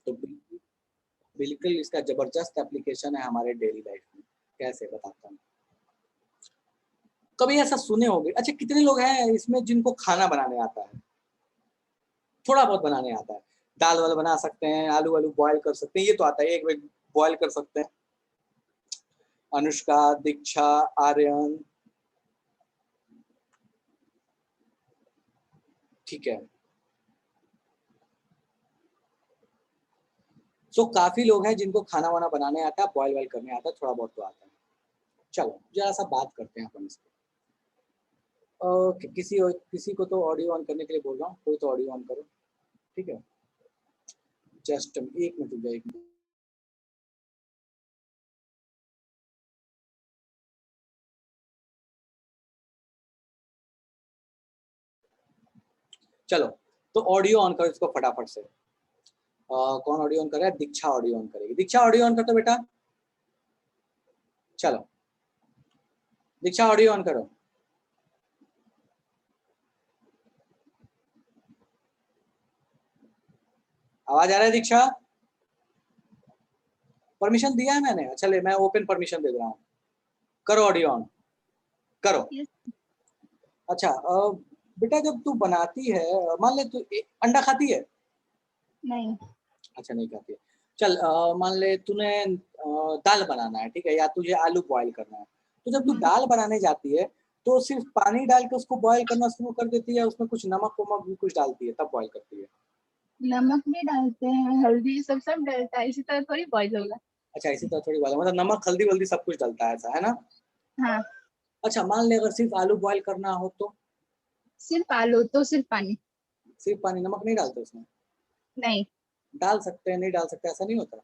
तो बिल्कुल बिल्कुल इसका जबरदस्त एप्लीकेशन है हमारे डेली लाइफ में। कैसे बताता हूँ। कभी ऐसा सुने होंगे, अच्छा कितने लोग हैं इसमें जिनको खाना बनाने आता है? थोड़ा बहुत बनाने आता है। दाल वाल बना सकते हैं, आलू वालू बॉयल कर सकते हैं, ये तो आता है, एक बार बॉयल कर सकते हैं। अनुष्का, दीक्षा, आर्यन, ठीक है। सो काफी लोग हैं जिनको खाना वाना बनाने आता है, बॉयल वॉयल करने आता है, थोड़ा बहुत तो आता है। चलो जरा सा बात करते हैं अपन इसको। किसी को तो ऑडियो ऑन करने के लिए बोल रहा हूँ, कोई तो ऑडियो ऑन करो, ठीक है। जस्ट 1 मिनट रुक जाओ, 1 मिनट। चलो तो ऑडियो ऑन करो इसको फटाफट से। कौन ऑडियो ऑन कर रहा है? दीक्षा ऑडियो ऑन करेगी। दीक्षा ऑडियो ऑन कर दो बेटा। चलो दीक्षा ऑडियो ऑन करो। आवाज आ रहा है दीक्षा? परमिशन दिया है मैंने? अच्छा ले, मैं ओपन परमिशन दे रहा हूँ। करो ऑडियो ऑन, करो। Yes. अच्छा बेटा जब तू बनाती है, मान ले तू अंडा खाती है? नहीं। अच्छा नहीं खाती है। चल मान ले तूने दाल बनाना है, ठीक है, या तुझे आलू बॉईल करना है। तो जब तू दाल बनाने जाती है तो सिर्फ पानी डाल के उसको बॉईल करना शुरू कर देती है, उसमें कुछ नमक वमक भी कुछ डालती है तब बॉईल करती है? नमक भी डालते हैं, हल्दी सब सब डलता है, इसी तरह थोड़ी बॉईल होगा। अच्छा इसी तरह थोड़ी बात, मतलब नमक हल्दी वल्दी सब कुछ डलता है, ऐसा है ना? हाँ। अच्छा मान ले अगर सिर्फ आलू बॉईल करना हो तो? सिर्फ आलू तो सिर्फ पानी। सिर्फ पानी, नमक नहीं डालते उसमें? नहीं। डाल सकते हैं, नहीं डाल सकते, ऐसा नहीं होता?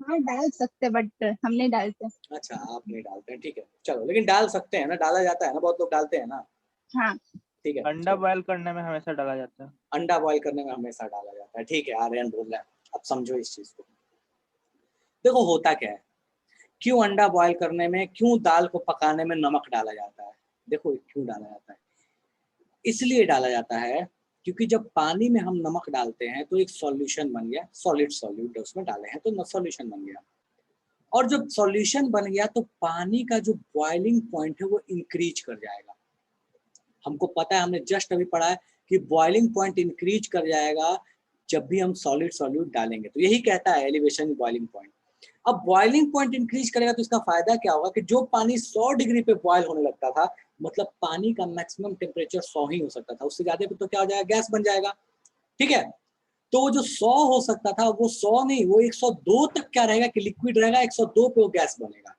हाँ डाल सकते बट हम नहीं डालते। अच्छा आप नहीं डालते हैं, ठीक है। चलो लेकिन डाल सकते हैं ना, डाला जाता है ना, बहुत लोग डालते हैं ना। हाँ। ठीक है अंडा चलो। बॉयल करने में हमेशा डाला जाता है। अंडा बॉईल करने में हमेशा डाला जाता है, ठीक है। आर्यन बोल रहा है, अब समझो इस चीज को। देखो होता क्या है, क्यों अंडा बॉईल करने में, क्यों दाल को पकाने में नमक डाला जाता है? देखो क्यों डाला जाता है, इसलिए डाला जाता है क्योंकि जब पानी में हम नमक डालते हैं तो एक सॉल्यूशन बन गया, सॉलिड सॉल्यूट उसमें डाले हैं तो सॉल्यूशन बन गया। और जब सॉल्यूशन बन गया तो पानी का जो बॉइलिंग पॉइंट है वो इंक्रीज कर जाएगा। हमको पता है, हमने जस्ट अभी पढ़ा है कि बॉइलिंग पॉइंट इंक्रीज कर जाएगा जब भी हम सॉलिड सॉल्यूट डालेंगे। तो यही कहता है एलिवेशन बॉइलिंग पॉइंट। अब बॉइलिंग पॉइंट इंक्रीज करेगा तो इसका फायदा क्या होगा कि जो पानी 100 डिग्री पे बॉयल होने लगता था, मतलब पानी का मैक्सिमम टेम्परेचर 100 ही हो सकता था, उससे ज्यादा पे तो क्या हो जाएगा, गैस बन जाएगा, ठीक है। तो वो जो 100 हो सकता था वो 100 नहीं, वो 102 तक क्या रहेगा कि लिक्विड रहेगा, 102 पे वो गैस बनेगा।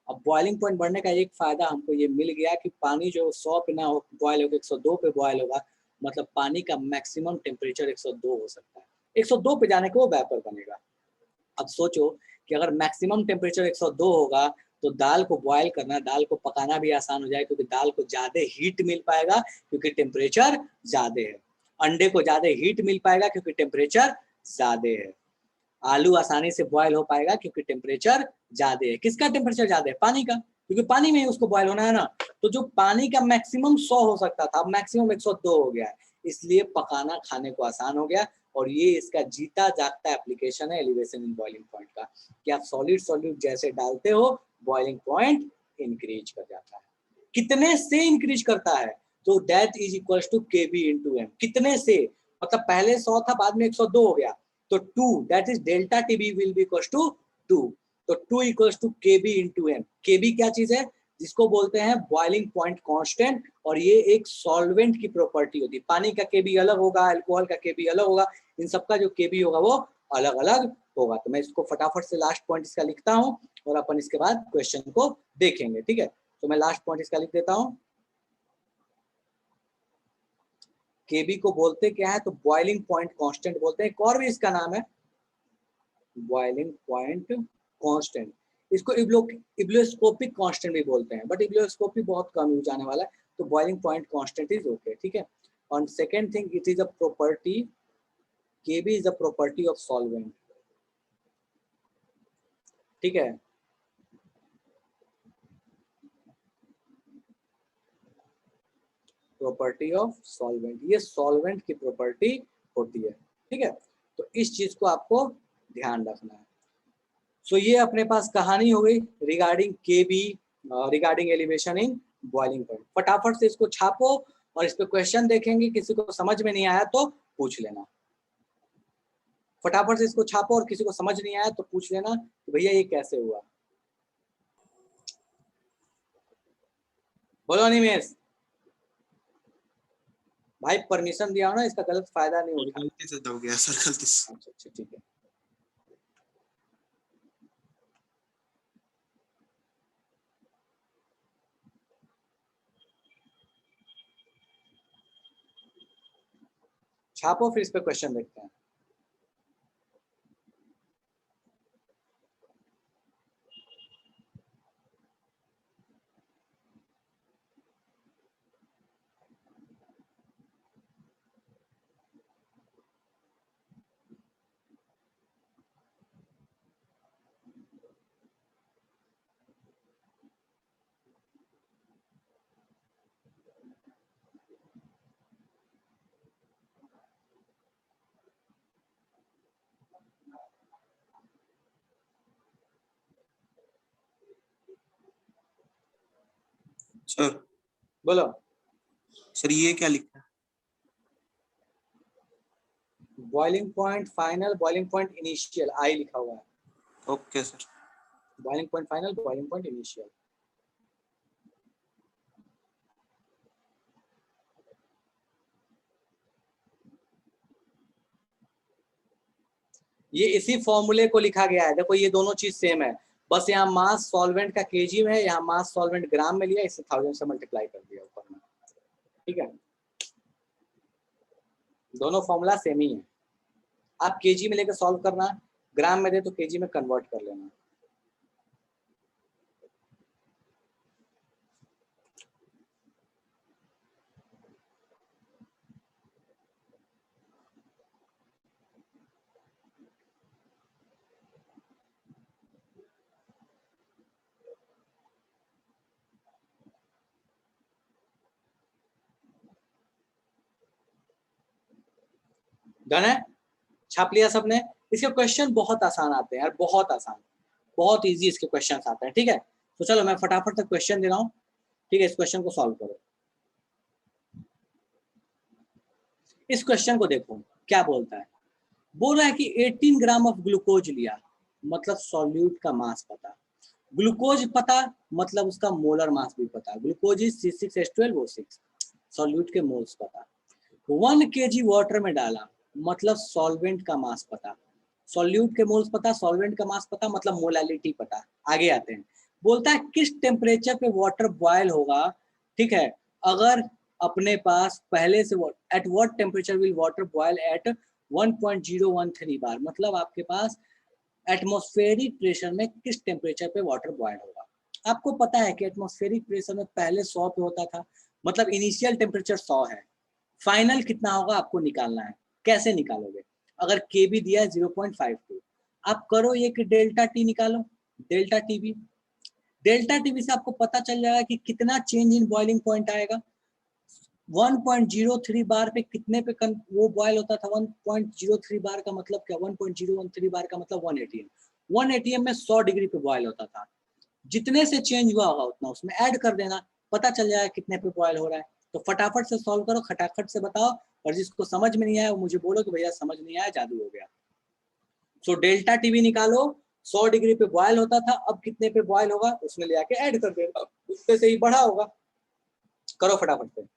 अब बॉइलिंग पॉइंट बढ़ने का एक फायदा हमको ये मिल गया कि पानी जो 100 पे ना हो बॉयल होकर 102 पे बॉयल होगा, मतलब पानी का मैक्सिमम टेम्परेचर 102 हो सकता है। 102 पे जाने के वो वेपर बनेगा। अब सोचो कि अगर मैक्सिमम टेम्परेचर 102 होगा तो दाल को बॉयल करना, दाल को पकाना भी आसान हो जाएगा क्योंकि दाल को ज्यादा हीट मिल पाएगा क्योंकि टेम्परेचर ज्यादा है। अंडे को ज्यादा हीट मिल पाएगा क्योंकि टेम्परेचर ज्यादा है। आलू आसानी से बॉयल हो पाएगा क्योंकि टेम्परेचर ज्यादा है। किसका टेम्परेचर ज्यादा है? पानी का, क्योंकि पानी में ही उसको बॉयल होना है ना। तो जो पानी का मैक्सिमम 100 हो सकता था, अब मैक्सिमम 102 हो गया है, इसलिए पकाना खाने को आसान हो गया। और ये इसका जीता जागता एप्लीकेशन है एलिवेशन इन बॉइलिंग पॉइंट का, कि आप सॉलिड सॉल्यूट जैसे डालते हो बॉइलिंग पॉइंट इंक्रीज कर जाता है। कितने से इंक्रीज करता है? तो that is equals to KB into m. कितने से, मतलब पहले 100 था बाद में 102 हो गया, तो 2 that is delta TB will be equals to 2। तो 2 equals to KB into M. KB क्या चीज है? जिसको बोलते हैं बॉइलिंग पॉइंट कांस्टेंट, और ये एक सॉल्वेंट की प्रॉपर्टी होती है। पानी का केबी अलग होगा, अल्कोहल का केबी अलग होगा, इन सबका जो केबी होगा वो अलग अलग होगा। तो मैं इसको फटाफट से लास्ट पॉइंट इसका लिखता हूँ और अपन इसके बाद क्वेश्चन को देखेंगे, ठीक है। तो मैं लास्ट पॉइंट इसका लिख देता हूँ। केबी को बोलते क्या है? तो बॉइलिंग पॉइंट कांस्टेंट बोलते हैं। एक और भी इसका नाम है बॉइलिंग पॉइंट कांस्टेंट। इसको इब्लोस्कोपिक कांस्टेंट भी बोलते हैं, बट इब्लोस्कोपिक बहुत कम यूज आने वाला है, तो boiling point constant is okay, ठीक है। और second thing, it is a property, KB is a property of solvent, ठीक है। प्रॉपर्टी ऑफ सॉल्वेंट, ये सॉल्वेंट की प्रॉपर्टी होती है, ठीक है। तो इस चीज को आपको ध्यान रखना है। सो ये अपने पास कहानी हो गई regarding KB, regarding elevation in boiling point. फटाफट से इसको छापो और इस पे क्वेश्चन देखेंगे, किसी को समझ में नहीं आया तो पूछ लेना। फटाफट से इसको छापो और किसी को समझ नहीं आया तो पूछ लेना कि भैया ये कैसे हुआ। बोलो निमेश भाई, परमिशन दिया हो ना, इसका गलत फायदा नहीं उठा। गलती से दब गया सर, गलती से। अच्छा ठीक है। छापो फिर इस पे क्वेश्चन देखते हैं। सर बोलो। सर ये क्या लिखा है? Boiling point final, boiling point initial, I लिखा हुआ है। Okay sir. Boiling point final, boiling point initial. ये इसी फॉर्मूले को लिखा गया है। देखो ये दोनों चीज सेम है, बस यहाँ मास सॉल्वेंट का केजी में है, यहाँ मास सॉल्वेंट ग्राम में लिया, इसे 1000 से मल्टीप्लाई कर दिया ऊपर में। ठीक है, दोनों फॉर्मूला सेम ही है। आप केजी में लेकर सॉल्व करना, ग्राम में दे तो केजी में कन्वर्ट कर लेना। डन है, छाप लिया सबने। इसके क्वेश्चन बहुत आसान आते हैं यार, बहुत आसान, बहुत इजी इसके क्वेश्चन आते हैं। ठीक है, तो चलो मैं फटाफट से क्वेश्चन दे रहा हूँ। ठीक है, इस क्वेश्चन को सॉल्व करो। इस क्वेश्चन को देखो क्या बोलता है। बोल रहा है कि 18 ग्राम ऑफ ग्लूकोज लिया, मतलब सॉल्यूट का मास पता। ग्लूकोज पता मतलब उसका मोलर मास भी पता। ग्लूकोज इज C6H12O6, सॉल्यूट के मोल्स पता। 1 kg वाटर में डाला, मतलब सॉल्वेंट का मास पता। सॉल्यूट के मोल्स पता, सॉल्वेंट का मास पता, मतलब मोलालिटी पता। आगे आते हैं, बोलता है किस टेम्परेचर पे वाटर बॉयल होगा। ठीक है, अगर अपने पास पहले से at what temperature will water boil at 1.013 bar, मतलब आपके पास एटमॉस्फेरिक प्रेशर में किस टेम्परेचर पे वाटर बॉयल होगा। आपको पता है कि एटमॉस्फेरिक प्रेशर में पहले 100 पे होता था, मतलब इनिशियल टेम्परेचर 100 है, फाइनल कितना होगा आपको निकालना है। कैसे निकालोगे? अगर के बी दिया है 0.52, आप करो ये कि डेल्टा टी निकालो, डेल्टा टीबी। डेल्टा टीबी से आपको पता चल जाएगा कि कितना चेंज इन बॉइलिंग पॉइंट आएगा। 1.03 बार पे कितने पे वो बॉयल होता था। 1.03 बार का मतलब क्या, 1.013 बार का मतलब 1 atm। 1 atm में 100 डिग्री पे बॉयल होता था। जितने से चेंज हुआ होगा उतना उसमें ऐड कर देना, पता चल जाएगा कितने पे बॉयल हो रहा है। तो फटाफट से सॉल्व करो, खटाखट से बताओ, और जिसको समझ में नहीं आया वो मुझे बोलो कि भैया समझ नहीं आया, जादू हो गया। सो डेल्टा टीवी निकालो, 100 डिग्री पे बॉयल होता था, अब कितने पे बॉयल होगा उसमें ले आके ऐड कर देना, उससे से ही बढ़ा होगा। करो फटाफट से।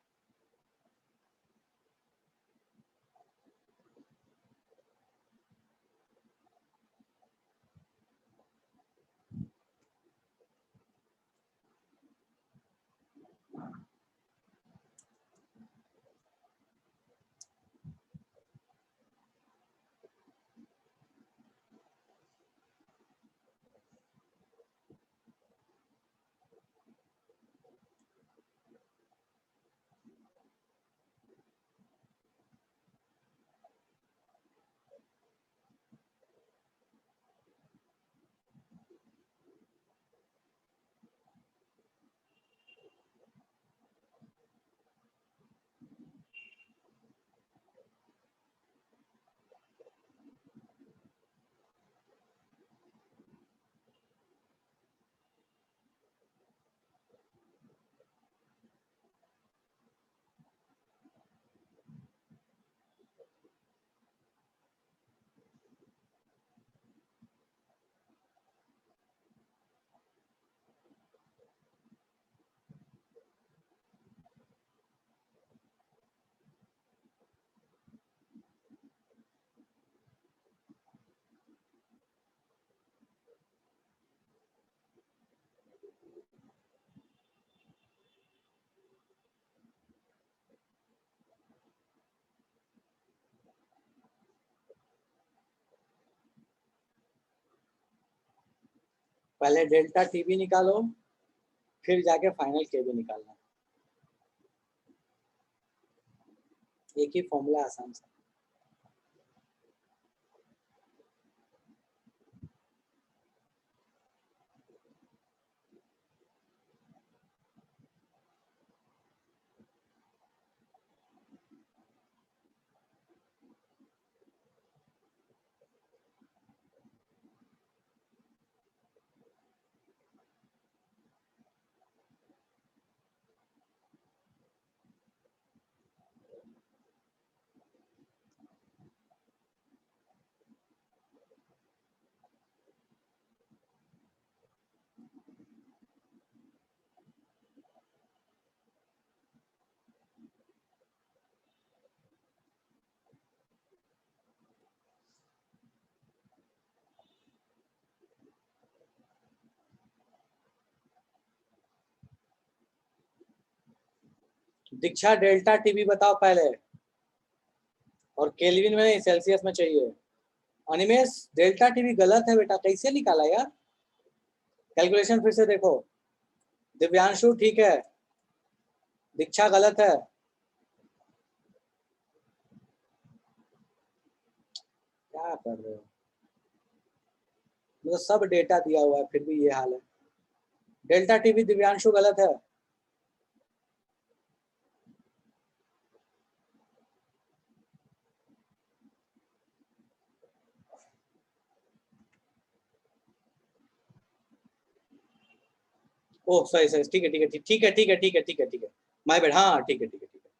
पहले डेल्टा टी भी निकालो, फिर जाके फाइनल के भी निकालना। एक ही फॉर्मूला आसान सा। दीक्षा डेल्टा टीवी बताओ पहले, और केल्विन में नहीं, सेल्सियस में चाहिए। अनिमेश डेल्टा टीवी गलत है बेटा, कैसे निकाला यार? कैलकुलेशन फिर से देखो। दिव्यांशु ठीक है, दीक्षा गलत है। क्या कर रहे हो? मतलब सब डेटा दिया हुआ है फिर भी ये हाल है। डेल्टा टीवी दिव्यांशु गलत है। ओह सही सही, ठीक है ठीक है ठीक है ठीक है ठीक है ठीक है ठीक है, माय बैड। हाँ ठीक है ठीक है ठीक है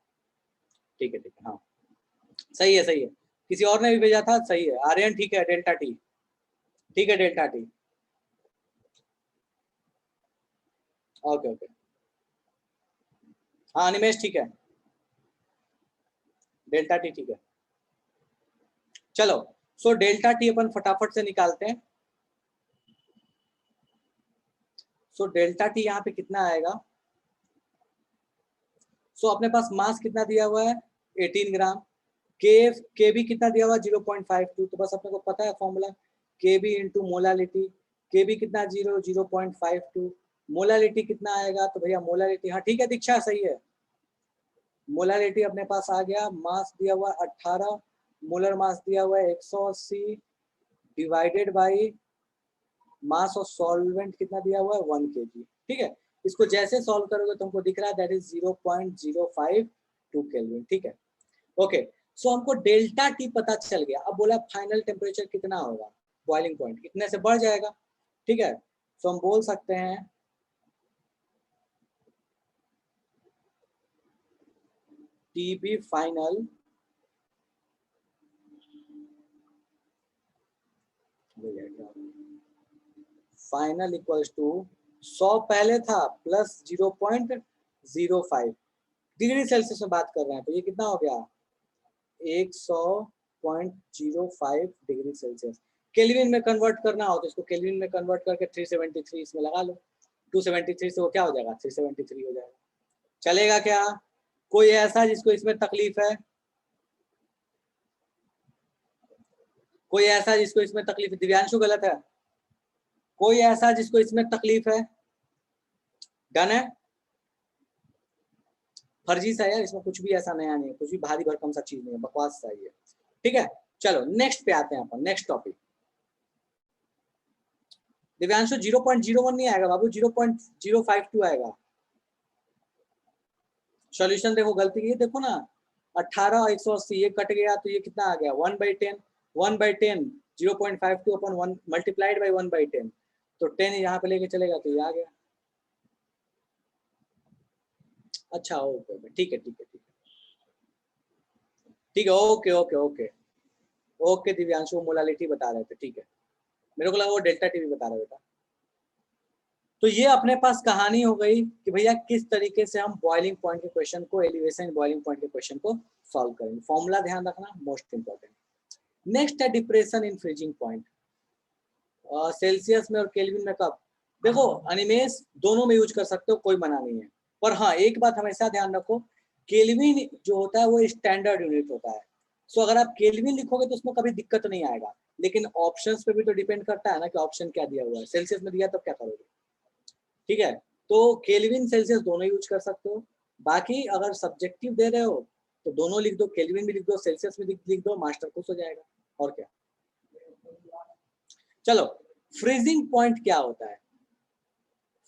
ठीक है ठीक है, हाँ सही है सही है। किसी और ने भी भेजा था, सही है। आर्यन ठीक है, डेल्टा टी ठीक है, डेल्टा टी। ओके ओके, हाँ अनिमेश ठीक है, डेल्टा टी ठीक है। चलो सो डेल्टा टी अपन फटाफट से निकालते हैं। सो डेल्टा टी यहाँ पे कितना आएगा? सो अपने पास मास कितना दिया हुआ है? 18 ग्राम। के भी कितना दिया हुआ है? 0.52। तो बस अपने को पता है फॉर्मूला, के बी इंटू मोलालिटी। के बी कितना? 0.52। मोलालिटी कितना आएगा? तो भैया मोलालिटी, हाँ ठीक है दीक्षा सही है, मोलालिटी अपने पास आ गया। मास दिया हुआ 18, मोलर मास दिया हुआ है 180 divided by mass of solvent कितना दिया हुआ है? 1 kg। ठीक है, इसको जैसे सॉल्व करोगे तुमको दिख रहा है दैट इज 0.052 केल्विन। ठीक है ओके, सो हमको डेल्टा टी पता चल गया। अब बोला फाइनल टेम्परेचर कितना होगा? बॉइलिंग पॉइंट इतने से बढ़ जाएगा। ठीक है, सो हम बोल सकते हैं Tb final final equals to 100 पहले था प्लस 0.05 डिग्री सेल्सियस में बात कर रहे हैं, तो ये कितना हो गया? 100.05 डिग्री सेल्सियस। केल्विन में कन्वर्ट करना हो तो इसको केल्विन में कन्वर्ट करके 373 इसमें लगा लो। 273 से वो क्या हो जाएगा? 373 हो जाएगा। चलेगा क्या? कोई ऐसा जिसको इसमें तकलीफ है? कोई ऐसा जिसको इसमें तकलीफ है? दिव्यांशु गलत है। कोई ऐसा जिसको इसमें तकलीफ है? डन है, फर्जी सा है, इसमें कुछ भी ऐसा नया नहीं है, कुछ भी भारी भरकम सा चीज नहीं है, बकवास सा ही है। ठीक है, चलो नेक्स्ट पे आते हैं अपन, नेक्स्ट टॉपिक। दिव्यांशु 0.01 नहीं आएगा बाबू, 0.052 आएगा। सॉल्यूशन देखो, गलती की देखो ना, 18 और 180 ये कट गया तो ये कितना आ गया? 1/10। 1/10 0.52 अपन 1 मल्टीप्लाइड बाई 1/10, तो 10 यहाँ पे लेके चलेगा तो ये आ गया। अच्छा ओके, ठीक है ठीक है ठीक है ठीक है, okay okay okay okay. Divyanshu molality बता रहे थे, ठीक है, मेरे को लगा वो डेल्टा टीवी बता रहे बेटा। तो ये अपने पास कहानी हो गई कि भैया किस तरीके से हम बॉइलिंग पॉइंट के क्वेश्चन को, एलिवेशन बॉइलिंग पॉइंट के क्वेश्चन को सॉल्व करेंगे। फॉर्मूला ध्यान रखना, मोस्ट इंपॉर्टेंट। नेक्स्ट है depression in freezing point. Celsius में और केल्विन में कब? देखो अनिमेश दोनों में यूज कर सकते हो, कोई मना नहीं है, पर हाँ एक बात हमेशा ध्यान रखो, केल्विन जो होता है वो स्टैंडर्ड यूनिट होता है। सो अगर आप केल्विन लिखोगे तो उसमें कभी दिक्कत नहीं आएगा, लेकिन ऑप्शंस पे भी तो डिपेंड करता है ना कि ऑप्शन क्या दिया हुआ है। सेल्सियस में दिया तब क्या करोगे, ठीक है। तो केल्विन सेल्सियस दोनों यूज कर सकते हो। बाकी अगर सब्जेक्टिव दे रहे हो तो दोनों लिख दो, केल्विन भी लिख दो, सेल्सियस भी लिख दो, मास्टर खुश हो जाएगा। और क्या। चलो, फ्रीजिंग पॉइंट क्या होता है?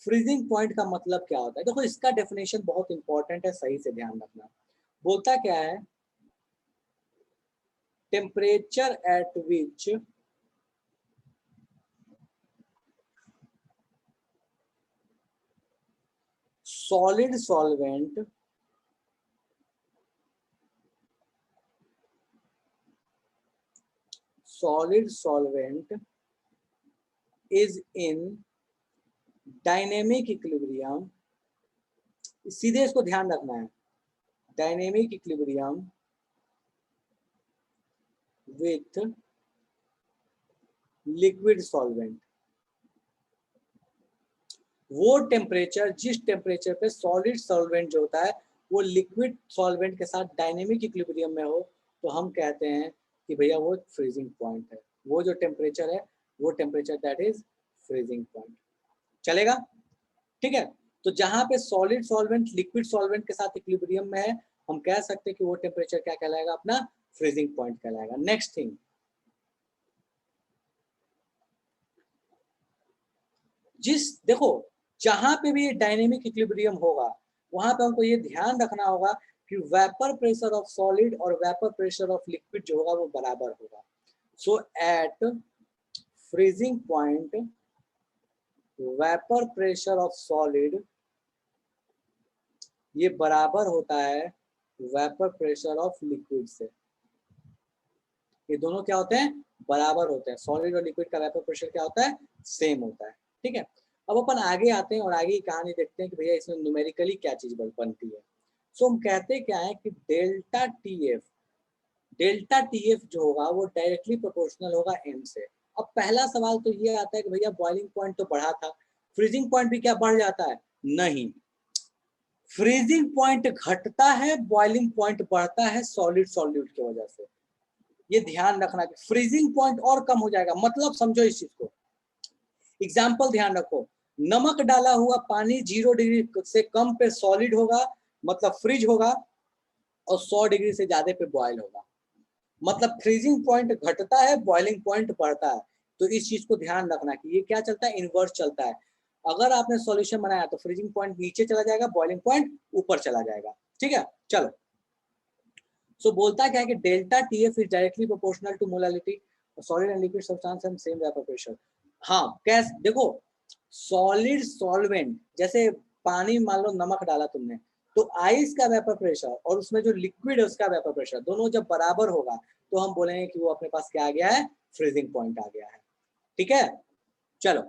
फ्रीजिंग पॉइंट का मतलब क्या होता है? देखो, इसका डेफिनेशन बहुत इंपॉर्टेंट है, सही से ध्यान रखना। बोलता क्या है? Temperature at which solid solvent is in dynamic equilibrium, सीधे इसको ध्यान रखना है, dynamic equilibrium with liquid solvent. वो टेम्परेचर, जिस टेम्परेचर पे सॉलिड सॉल्वेंट जो होता है वो लिक्विड सॉल्वेंट के साथ डायनेमिक इक्विलिब्रियम में हो, तो हम कहते हैं कि भैया वो फ्रीजिंग पॉइंट है। वो जो टेम्परेचर है वो temperature that is freezing point. चलेगा, ठीक है। तो जहां पे सॉलिड सॉल्वेंट लिक्विड सॉल्वेंट के साथ इक्विलिब्रियम में है, हम कह सकते हैं कि वो टेम्परेचर क्या कहलाएगा? अपना फ्रीजिंग पॉइंट कहलाएगा। नेक्स्ट थिंग, देखो जहां पे भी डायनेमिक इक्विलिब्रियम होगा वहां पे हमको ये ध्यान रखना होगा कि वेपर प्रेशर ऑफ सॉलिड और वेपर प्रेशर ऑफ लिक्विड जो होगा वो बराबर होगा। So at freezing point vapour pressure of solid ये बराबर होता है वेपर प्रेशर ऑफ लिक्विड से। ये दोनों क्या होते हैं? बराबर होते हैं। सॉलिड और लिक्विड का वेपर प्रेशर क्या होता है? सेम होता है, ठीक है। अब अपन आगे आते हैं और आगे की कहानी देखते हैं कि भैया इसमें न्यूमेरिकली क्या चीज बनती है। सो हम कहते क्या है कि डेल्टा टीएफ जो होगा वो डायरेक्टली प्रोपोर्शनल होगा एम से। अब पहला सवाल तो ये आता है कि भैया बॉइलिंग पॉइंट तो बढ़ा था, फ्रीजिंग पॉइंट भी क्या बढ़ जाता है? नहीं, फ्रीजिंग पॉइंट घटता है, बॉइलिंग पॉइंट बढ़ता है सॉलिड सॉल्यूट की वजह से। ये ध्यान रखना कि फ्रीजिंग पॉइंट और कम हो जाएगा। मतलब समझो इस चीज को, एग्जाम्पल ध्यान रखो, नमक डाला हुआ पानी 0 डिग्री से कम पे सॉलिड होगा मतलब फ्रीज होगा, और 100 डिग्री से ज्यादा पे बॉयल होगा। मतलब फ्रीजिंग पॉइंट घटता है, बॉइलिंग पॉइंट बढ़ता है। तो इस चीज को ध्यान रखना कि ये क्या चलता है? इनवर्स चलता है। अगर आपने सॉल्यूशन बनाया तो फ्रीजिंग पॉइंट नीचे चला जाएगा, बॉइलिंग पॉइंट ऊपर चला जाएगा, ठीक है। चलो, सो बोलता क्या है कि delta Tf is directly proportional to molality solid and liquid substance and same vapour pressure. हाँ, कैसे? देखो, सॉलिड सॉल्वेंट जैसे पानी, मान लो नमक डाला तुमने, तो आइस का वेपर प्रेशर और उसमें जो लिक्विड है उसका वेपर प्रेशर दोनों जब बराबर होगा तो हम बोलेंगे कि वो अपने पास क्या आ गया है? फ्रीजिंग पॉइंट आ गया है, ठीक है। चलो,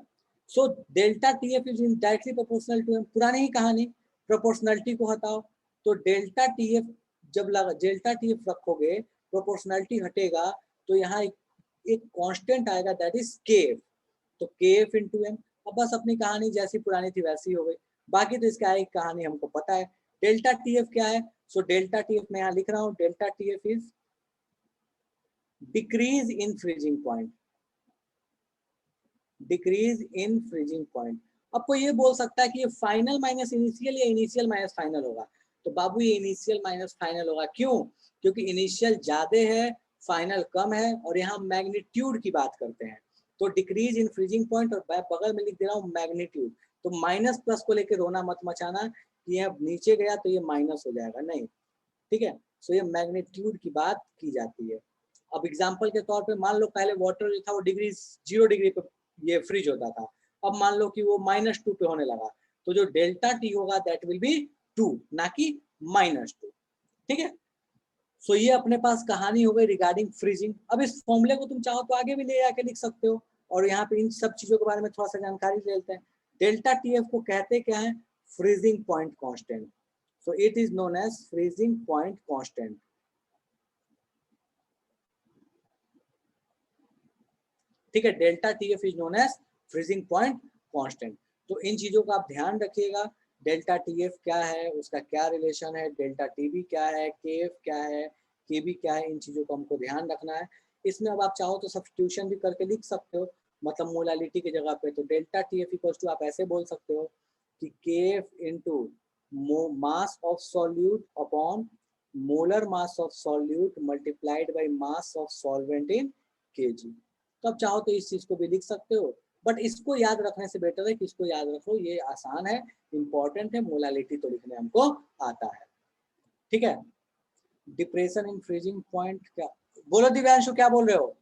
so delta Tf is directly proportional to m. पुरानी ही कहानी, प्रोपोर्शनलिटी को हटाओ तो डेल्टा टीएफ, जब डेल्टा टीएफ रखोगे प्रोपोर्शनलिटी हटेगा तो यहाँ एक कांस्टेंट आएगा दैट इज केएफ। तो केएफ इनटू एम। अब बस अपनी कहानी जैसी पुरानी थी वैसी हो गई। बाकी तो इसका एक कहानी हमको पता है। डेल्टा टीएफ क्या है? सो डेल्टा टीएफ मैं यहाँ लिख रहा हूँ, delta Tf is decrease in freezing point, decrease in freezing point. अब कोई ये बोल सकता है कि ये फाइनल माइनस इनिशियल या इनिशियल माइनस फाइनल होगा। तो बाबू ये इनिशियल माइनस फाइनल होगा। क्यों? क्योंकि इनिशियल ज्यादा है, फाइनल कम है, और यहाँ मैग्नीट्यूड की बात करते हैं। तो डिक्रीज इन फ्रीजिंग पॉइंट, और बगल में लिख दे रहा हूँ मैग्नीट्यूड। तो माइनस प्लस को लेकर रोना मत मचाना कि ये नीचे गया तो ये माइनस हो जाएगा, नहीं, ठीक है। सो ये मैग्नीट्यूड की बात की जाती है। अब एग्जाम्पल के तौर पे मान लो पहले वाटर जो था वो 0 डिग्री पे ये फ्रीज होता था, अब मान लो कि वो -2 पे होने लगा, तो जो डेल्टा टी होगा दैट विल बी 2, ना कि -2, ठीक है। सो ये अपने पास कहानी हो गई रिगार्डिंग फ्रीजिंग। अब इस फॉर्मूले को तुम चाहो तो आगे भी ले आके लिख सकते हो, और यहाँ पे इन सब चीजों के बारे में थोड़ा सा जानकारी ले लेते हैं। डेल्टा टीएफ को कहते क्या है? Freezing point constant. So it is known as freezing point constant, ठीक है। Delta Tf is known as freezing point constant. तो इन चीजों का आप ध्यान रखिएगा। डेल्टा टीएफ क्या है, उसका क्या रिलेशन है, डेल्टा टीबी क्या है, केएफ क्या है, केबी क्या है, इन चीजों को हमको ध्यान रखना है। इसमें अब आप चाहो तो सब्स्टिट्यूशन भी करके लिख सकते हो, मतलब मोलालिटी की जगह पे, तो delta T F equal to आप ऐसे बोल सकते हो कि K F into mass of solute upon molar mass of solute multiplied by mass of solvent in kg. तो अब चाहो तो इस चीज को भी लिख सकते हो, बट इसको याद रखने से बेटर है कि इसको याद रखो, ये आसान है, इंपॉर्टेंट है, मोलालिटी तो लिखने हमको आता है। ठीक है, डिप्रेशन इन फ्रीजिंग पॉइंट क्या बोलो दिव्यांशु, क्या बोल रहे हो?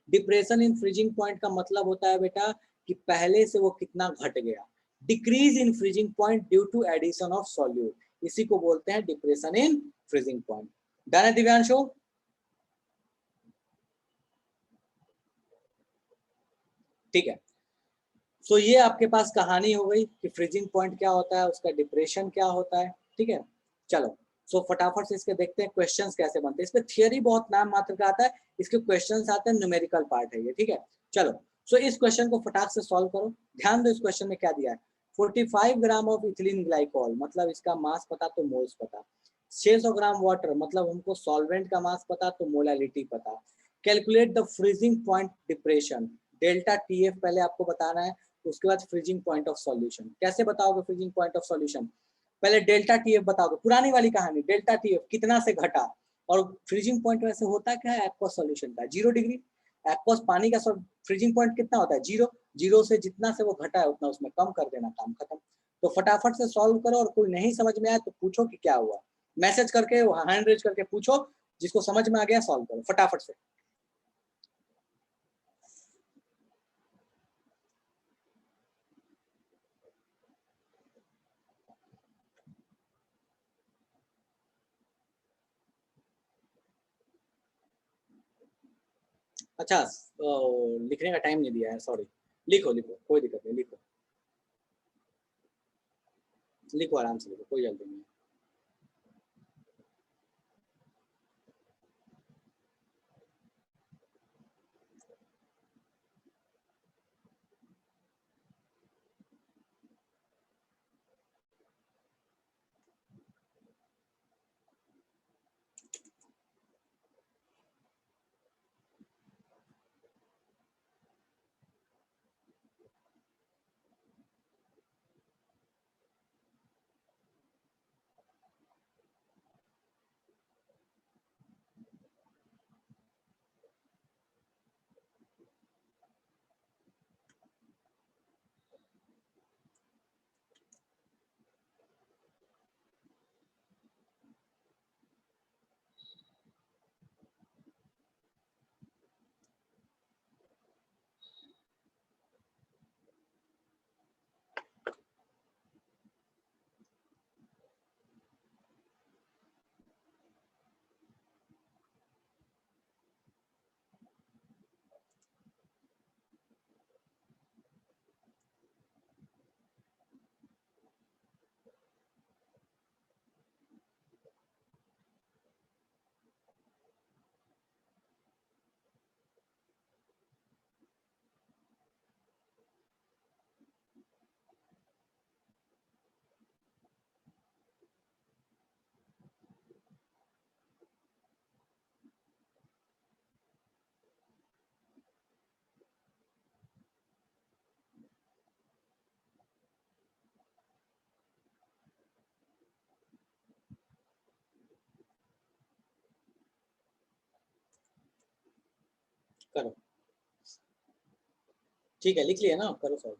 डिप्रेशन इन फ्रीजिंग पॉइंट का मतलब होता है बेटा कि पहले से वो कितना घट गया। Decrease in freezing point due to addition of solute, इसी को बोलते हैं depression in freezing point. Done है दिव्यांशु? ठीक है, सो ये आपके पास कहानी हो गई कि फ्रीजिंग पॉइंट क्या होता है, उसका डिप्रेशन क्या होता है। ठीक है, चलो सो फटाफट से इसके देखते हैं क्वेश्चंस कैसे बनते हैं। इसमें थियरी बहुत नाम मात्र का आता है, इसके क्वेश्चंस आते हैं, न्यूमेरिकल पार्ट है ये। ठीक है, चलो सो इस क्वेश्चन को फटाक से सॉल्व करो। ध्यान दो इस क्वेश्चन में क्या दिया है, 45 ग्राम ऑफ इथिलीन ग्लाइकोल, मतलब इसका मास पता तो मोल्स पता, 600 ग्राम वाटर, मतलब हमको सॉल्वेंट का मास पता तो मोलालिटी पता। Calculate the freezing point depression, delta T F पहले आपको बताना है, उसके बाद फ्रीजिंग पॉइंट ऑफ सॉल्यूशन। कैसे बताओगे फ्रीजिंग पॉइंट ऑफ सॉल्यूशन? पहले डेल्टा टी एफ बताओगे, पुरानी वाली कहानी, डेल्टा टी एफ कितना से घटा, और फ्रीजिंग पॉइंट वैसे होता क्या है एक्वस सॉल्यूशन का, 0 डिग्री। एक्वस पानी का फ्रीजिंग पॉइंट कितना होता है, 0। 0 से जितना से वो घटा है उतना उसमें कम कर देना, काम खत्म। तो फटाफट से सॉल्व करो, और कोई नहीं समझ में आया तो पूछो कि क्या हुआ, मैसेज करके हैंड रेज करके पूछो, जिसको समझ में आ गया सॉल्व करो फटाफट से। अच्छा लिखने का टाइम नहीं दिया है, सॉरी। लिखो लिखो, कोई दिक्कत नहीं, लिखो लिखो, आराम से लिखो, कोई जल्दी नहीं है। करो, ठीक है, लिख लिया ना, करो सॉल्व।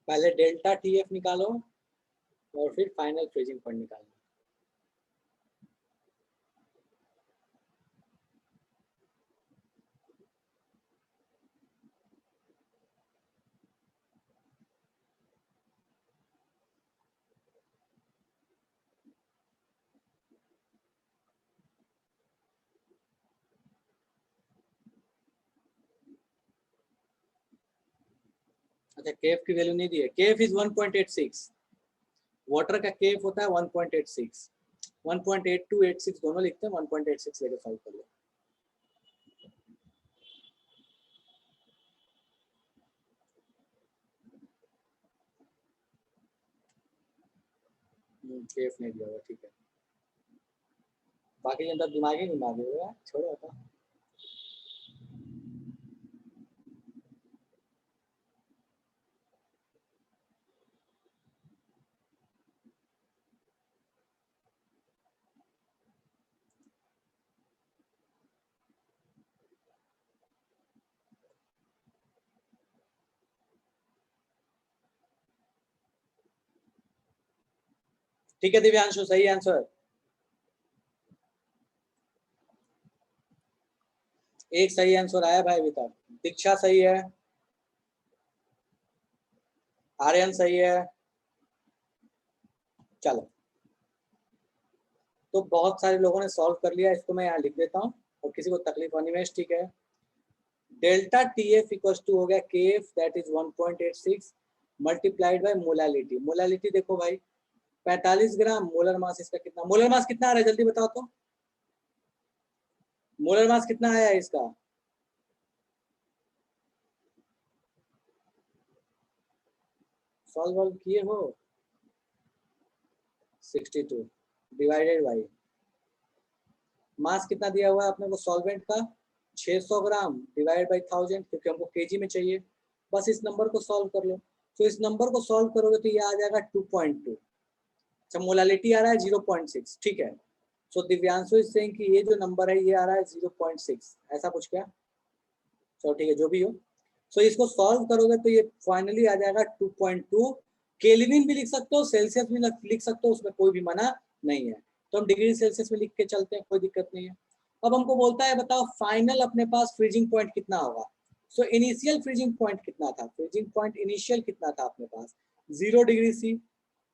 पहले डेल्टा TF निकालो और फिर फाइनल फ्रीजिंग पॉइंट निकालो। अच्छा, केफ की वैल्यू नहीं दी है। केफ इज 1.86, वाटर का केफ होता है 1.86, 1.8286 दोनों लिखते हैं, 1.86 लेकर सॉल्व कर लो। केफ नहीं दिया हुआ, ठीक है। बाकी जनता दिमाग ही नहीं मार रहे, छोड़ो आता। ठीक है दिव्यांशु, सही आंसर। एक सही आंसर आया भाई अभी तक। दीक्षा सही है, आर्यन सही है। चलो, तो बहुत सारे लोगों ने सॉल्व कर लिया, इसको मैं यहाँ लिख देता हूँ और किसी को तकलीफ नहीं है, ठीक है। डेल्टा TF इक्वल टू हो गया Kf that is 1.86 multiplied by molality. Molality देखो भाई 45 ग्राम, मोलर मास इसका कितना, मोलर मास कितना आ रहा है जल्दी बताओ तो, मोलर मास कितना आया है इसका? सॉल्व किए हो? 62 डिवाइडेड बाई मास कितना दिया हुआ है अपने को सॉल्वेंट का, 600 ग्राम डिवाइड बाई 1000, क्योंकि हमको केजी में चाहिए। बस इस नंबर को सॉल्व कर लो। तो इस नंबर को सॉल्व करोगे तो ये आ जाएगा 2.2। अच्छा, मोलालिटी आ रहा है 0.6, ठीक है। सो दिव्यांशु इज सेइंग कि ये जो नंबर है ये आ रहा है 0.6, ऐसा कुछ क्या? चलो ठीक है, जो भी हो। सो इसको सॉल्व करोगे तो ये फाइनली आ जाएगा 2.2। केल्विन भी लिख सकते हो, सेल्सियस भी लिख सकते हो, उसमें कोई भी मना नहीं है। तो हम डिग्री सेल्सियस में लिख के चलते हैं, कोई दिक्कत नहीं है। अब हमको बोलता है बताओ फाइनल अपने पास फ्रीजिंग पॉइंट कितना होगा। सो इनिशियल फ्रीजिंग पॉइंट कितना था, फ्रीजिंग पॉइंट इनिशियल कितना था अपने पास 0 डिग्री C।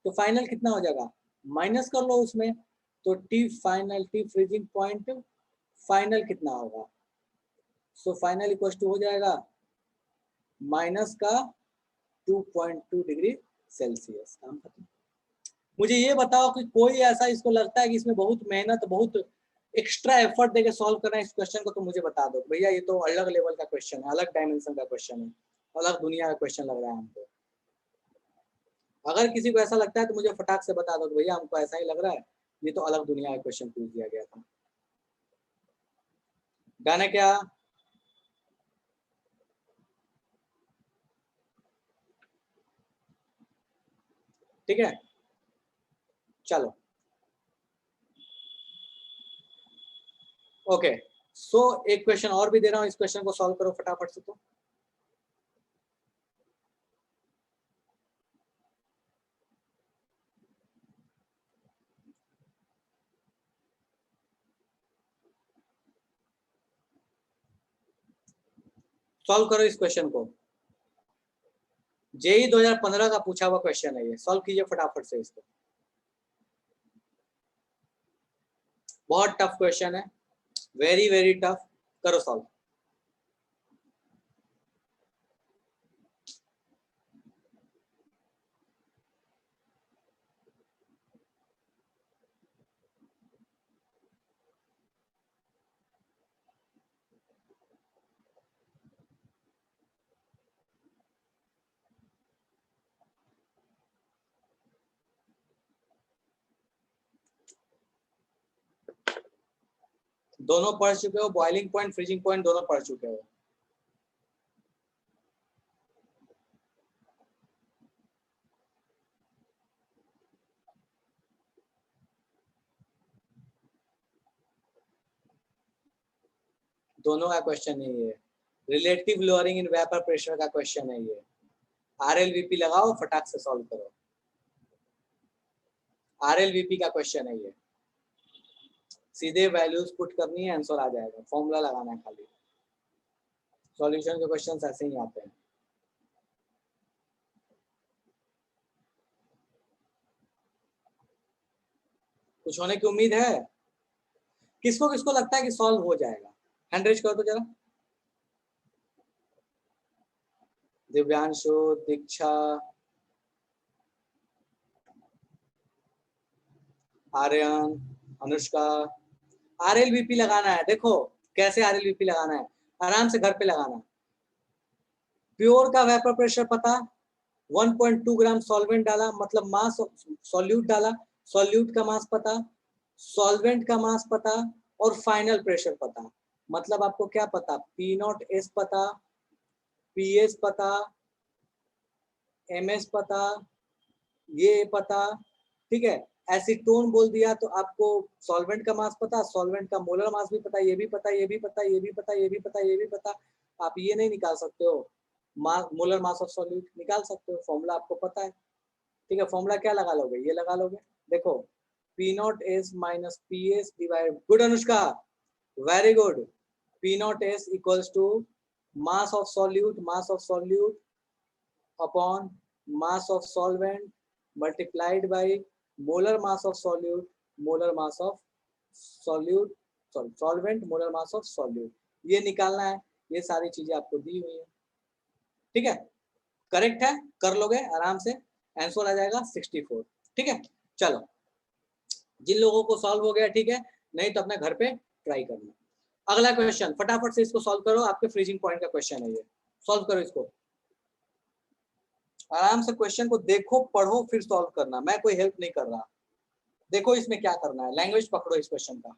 तो फाइनल कितना हो जाएगा, माइनस कर लो उसमें, तो T final, T freezing point final कितना होगा। सो फाइनल इक्वल टू हो जाएगा माइनस का 2.2 डिग्री सेल्सियस। काम खत्म। मुझे ये बताओ कि कोई ऐसा इसको लगता है कि इसमें बहुत मेहनत, बहुत एक्स्ट्रा एफर्ट देके सॉल्व करना है इस क्वेश्चन को, तो मुझे बता दो भैया ये तो अलग लेवल का क्वेश्चन है, अलग डायमेंशन का क्वेश्चन है, अलग दुनिया का क्वेश्चन लग रहा है हमको। अगर किसी को ऐसा लगता है तो मुझे फटाक से बता दो कि भैया हमको ऐसा ही लग रहा है, ये तो अलग दुनिया का क्वेश्चन पूछ दिया गया था। डन है क्या? ठीक है, चलो ओके। सो एक क्वेश्चन और भी दे रहा हूं, इस क्वेश्चन को सॉल्व करो फटाफट से। तो सॉल्व करो इस क्वेश्चन को, जेई 2015 का पूछा हुआ क्वेश्चन है ये, सॉल्व कीजिए फटाफट से इसको। बहुत टफ क्वेश्चन है, वेरी वेरी टफ। करो सॉल्व। दोनों पढ़ चुके हो, बॉइलिंग पॉइंट फ्रीजिंग पॉइंट दोनों पढ़ चुके हो। दोनों का क्वेश्चन है ये, relative lowering in vapour pressure का क्वेश्चन है ये। RLVP लगाओ, फटाक से सॉल्व करो। RLVP का क्वेश्चन है ये, सीधे वैल्यूज पुट करनी है, आंसर आ जाएगा, फॉर्मूला लगाना है खाली। सॉल्यूशन के क्वेश्चंस ऐसे ही आते हैं। कुछ होने की उम्मीद है? किसको किसको लगता है कि सॉल्व हो जाएगा? हैंड रेज करो तो जरा। दिव्यांशु, दीक्षा, आर्यन, अनुष्का। RLVP लगाना है। देखो कैसे RLVP लगाना है, आराम से घर पे लगाना है। प्योर का वेपर प्रेशर पता, 1.2 ग्राम सॉल्वेंट डाला, मतलब मास सॉल्यूट डाला, सॉल्यूट का मास पता, सॉल्वेंट का मास पता, और फाइनल प्रेशर पता। मतलब आपको क्या पता, P0S पता, PS पता, MS पता, ये पता, ठीक है। एसीटोन बोल दिया तो आपको सॉल्वेंट का मास पता, सॉल्वेंट का मोलर मास भी पता, ये भी पता, ये भी पता, ये भी पता, ये भी पता, ये भी पता। आप ये नहीं निकाल सकते हो, मास मोलर मास ऑफ सॉल्यूट निकाल सकते हो, फॉर्मूला आपको पता है, ठीक है। फॉर्मूला क्या लगा लोगे, ये लगा लोगे। देखो P0S minus PS divide, good Anushka, very good. P0S equals to mass of solute upon mass of solvent multiplied by molar mass of solute, molar mass of solute, sorry solvent, molar mass of solute, ये निकालना है। ये सारी चीजें आपको दी हुई है, ठीक है। करेक्ट है, कर लोगे आराम से, आंसर आ जाएगा 64, ठीक है। चलो, जिन लोगों को सॉल्व हो गया ठीक है, नहीं तो अपने घर पे ट्राई करना। अगला क्वेश्चन फटाफट से इसको सॉल्व करो, आपके फ्रीजिंग पॉइंट का क्वेश्चन है ये, सॉल्व करो इसको आराम से। क्वेश्चन को देखो, पढ़ो, फिर सॉल्व करना, मैं कोई हेल्प नहीं कर रहा। देखो इसमें क्या करना है, लैंग्वेज पकड़ो इस क्वेश्चन का।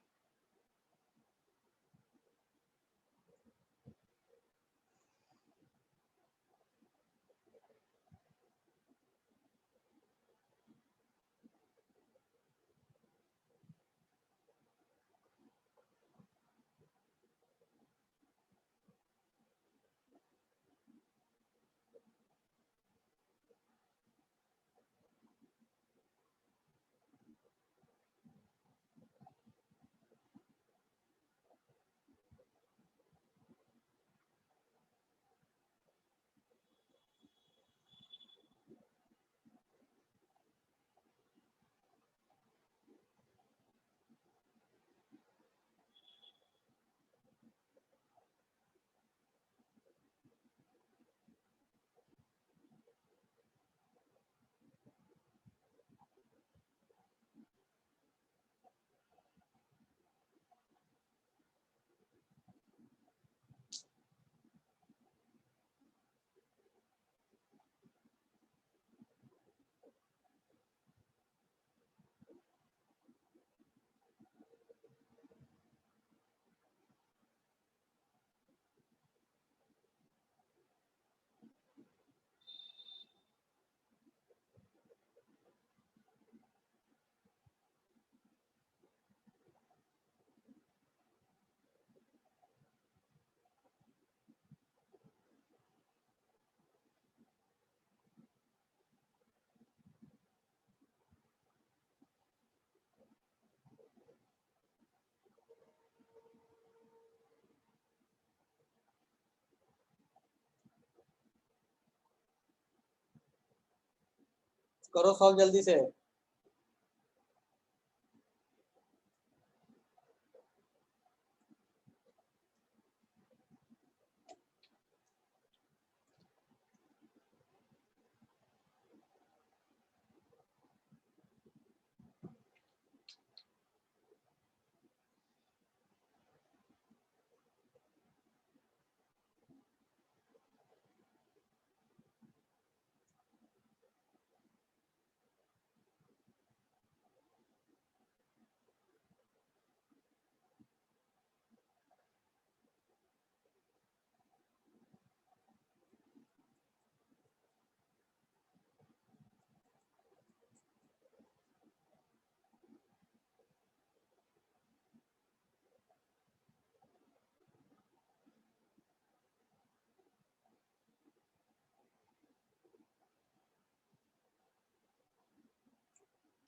करो सॉल्व जल्दी से।